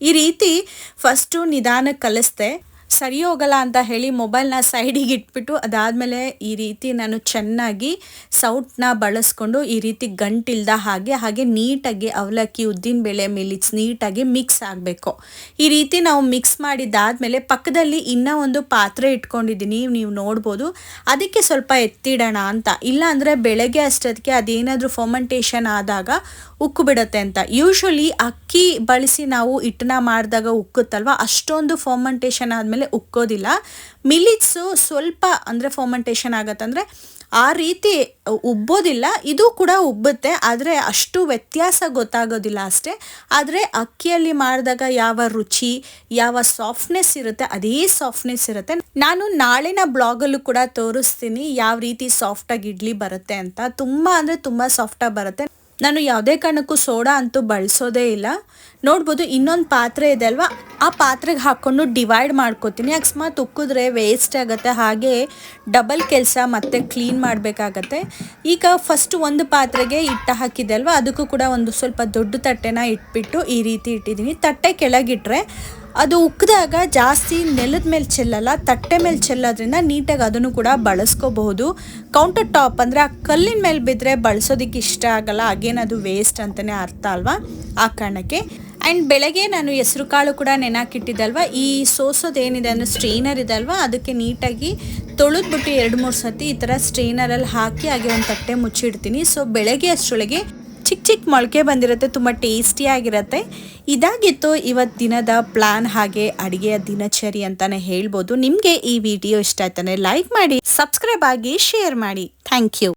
ಈ ರೀತಿ ಫಸ್ಟು ನಿಧಾನಕ್ಕೆ ಕಲಿಸ್ದೆ, ಸರಿ ಹೋಗಲ್ಲ ಅಂತ ಹೇಳಿ ಮೊಬೈಲ್ನ ಸೈಡಿಗೆ ಇಟ್ಬಿಟ್ಟು ಅದಾದಮೇಲೆ ಈ ರೀತಿ ನಾನು ಚೆನ್ನಾಗಿ ಸೌಟನ್ನ ಬಳಸ್ಕೊಂಡು ಈ ರೀತಿ ಗಂಟಿಲ್ದ ಹಾಗೆ ನೀಟಾಗಿ ಅವಲಕ್ಕಿ ಉದ್ದಿನಬೇಳೆ ಮಿಲಿಟ್ಸ್ ನೀಟಾಗಿ ಮಿಕ್ಸ್ ಆಗಬೇಕು. ಈ ರೀತಿ ನಾವು ಮಿಕ್ಸ್ ಮಾಡಿದ್ದಾದಮೇಲೆ ಪಕ್ಕದಲ್ಲಿ ಇನ್ನೂ ಒಂದು ಪಾತ್ರೆ ಇಟ್ಕೊಂಡಿದ್ದೀನಿ, ನೀವು ನೋಡ್ಬೋದು. ಅದಕ್ಕೆ ಸ್ವಲ್ಪ ಎತ್ತಿಡೋಣ ಅಂತ, ಇಲ್ಲಾಂದರೆ ಬೆಳಗ್ಗೆ ಅಷ್ಟೊತ್ತಿಗೆ ಅದೇನಾದರೂ ಫರ್ಮೆಂಟೇಷನ್ ಆದಾಗ ಉಕ್ಕು ಬಿಡುತ್ತೆ ಅಂತ. ಯೂಶ್ವಲಿ ಅಕ್ಕಿ ಬಳಸಿ ನಾವು ಹಿಟ್ಟನ್ನ ಮಾಡಿದಾಗ ಉಕ್ಕುತ್ತಲ್ವ, ಅಷ್ಟೊಂದು ಫರ್ಮೆಂಟೇಷನ್ ಆದಮೇಲೆ ಉಕ್ಕೋದಿಲ್ಲ. ಮಿಲಿಟ್ಸು ಸ್ವಲ್ಪ ಅಂದರೆ ಫರ್ಮೆಂಟೇಷನ್ ಆಗತ್ತಂದರೆ ಆ ರೀತಿ ಉಬ್ಬೋದಿಲ್ಲ, ಇದು ಕೂಡ ಉಬ್ಬುತ್ತೆ, ಆದರೆ ಅಷ್ಟು ವ್ಯತ್ಯಾಸ ಗೊತ್ತಾಗೋದಿಲ್ಲ ಅಷ್ಟೇ. ಆದರೆ ಅಕ್ಕಿಯಲ್ಲಿ ಮಾಡಿದಾಗ ಯಾವ ರುಚಿ ಯಾವ ಸಾಫ್ಟ್ನೆಸ್ ಇರುತ್ತೆ ಅದೇ ಸಾಫ್ಟ್ನೆಸ್ ಇರುತ್ತೆ. ನಾನು ನಾಳಿನ ಬ್ಲಾಗಲ್ಲೂ ಕೂಡ ತೋರಿಸ್ತೀನಿ ಯಾವ ರೀತಿ ಸಾಫ್ಟಾಗಿ ಇಡ್ಲಿ ಬರುತ್ತೆ ಅಂತ. ತುಂಬ ಅಂದರೆ ತುಂಬ ಸಾಫ್ಟಾಗಿ ಬರುತ್ತೆ. ನಾನು ಯಾವುದೇ ಕಾರಣಕ್ಕೂ ಸೋಡಾ ಅಂತೂ ಬಳಸೋದೇ ಇಲ್ಲ. ನೋಡ್ಬೋದು ಇನ್ನೊಂದು ಪಾತ್ರೆ ಇದೆ ಅಲ್ವಾ, ಆ ಪಾತ್ರೆಗೆ ಹಾಕ್ಕೊಂಡು ಡಿವೈಡ್ ಮಾಡ್ಕೋತೀನಿ. ಅಕಸ್ಮಾತ್ ಉಕ್ಕಿದ್ರೆ ವೇಸ್ಟ್ ಆಗುತ್ತೆ, ಹಾಗೆ ಡಬಲ್ ಕೆಲಸ ಮತ್ತೆ ಕ್ಲೀನ್ ಮಾಡಬೇಕಾಗತ್ತೆ. ಈಗ ಫಸ್ಟ್ ಒಂದು ಪಾತ್ರೆಗೆ ಹಿಟ್ಟು ಹಾಕಿದೆ ಅಲ್ವಾ, ಅದಕ್ಕೂ ಕೂಡ ಒಂದು ಸ್ವಲ್ಪ ದೊಡ್ಡ ತಟ್ಟೆನ ಇಟ್ಬಿಟ್ಟು ಈ ರೀತಿ ಇಟ್ಟಿದ್ದೀನಿ. ತಟ್ಟೆ ಕೆಳಗಿಟ್ರೆ ಅದು ಉಕ್ಕಿದಾಗ ಜಾಸ್ತಿ ನೆಲದ ಮೇಲೆ ಚೆಲ್ಲಲ್ಲ, ತಟ್ಟೆ ಮೇಲೆ ಚೆಲ್ಲೋದ್ರಿಂದ ನೀಟಾಗಿ ಅದನ್ನು ಕೂಡ ಬಳಸ್ಕೋಬಹುದು. ಕೌಂಟರ್ ಟಾಪ್ ಅಂದರೆ ಆ ಕಲ್ಲಿನ ಮೇಲೆ ಬಿದ್ದರೆ ಬಳಸೋದಕ್ಕೆ ಇಷ್ಟ ಆಗಲ್ಲ, ಹಾಗೇನು ಅದು ವೇಸ್ಟ್ ಅಂತಲೇ ಅರ್ಥ ಅಲ್ವಾ, ಆ ಕಾರಣಕ್ಕೆ. ಆ್ಯಂಡ್ ಬೆಳಗ್ಗೆ ನಾನು ಹೆಸರು ಕಾಳು ಕೂಡ ನೆನಾಕಿಟ್ಟಿದ್ದಲ್ವ, ಈ ಸೋಸೋದೇನಿದೆ ಅಂದರೆ ಸ್ಟ್ರೈನರ್ ಇದೆ ಅಲ್ವಾ, ಅದಕ್ಕೆ ನೀಟಾಗಿ ತೊಳೆದ್ಬಿಟ್ಟು 2-3 ಸತಿ ಈ ಥರ ಸ್ಟ್ರೈನರಲ್ಲಿ ಹಾಕಿ ಹಾಗೆ ಒಂದು ತಟ್ಟೆ ಮುಚ್ಚಿಡ್ತೀನಿ. ಸೊ ಬೆಳಗ್ಗೆ ಅಷ್ಟರೊಳಗೆ ಚಿಕ್ಕ ಚಿಕ್ಕ ಮೊಳಕೆ ಬಂದಿರುತ್ತೆ, ತುಂಬ ಟೇಸ್ಟಿಯಾಗಿರುತ್ತೆ. ಇದಾಗಿತ್ತು ಇವತ್ತು ದಿನದ ಪ್ಲಾನ್, ಹಾಗೆ ಅಡುಗೆಯ ದಿನಚರಿ ಅಂತಲೇ ಹೇಳ್ಬೋದು. ನಿಮಗೆ ಈ ವಿಡಿಯೋ ಇಷ್ಟ ಆಯ್ತಾನೆ ಲೈಕ್ ಮಾಡಿ, ಸಬ್ಸ್ಕ್ರೈಬ್ ಆಗಿ, ಶೇರ್ ಮಾಡಿ. Thank you.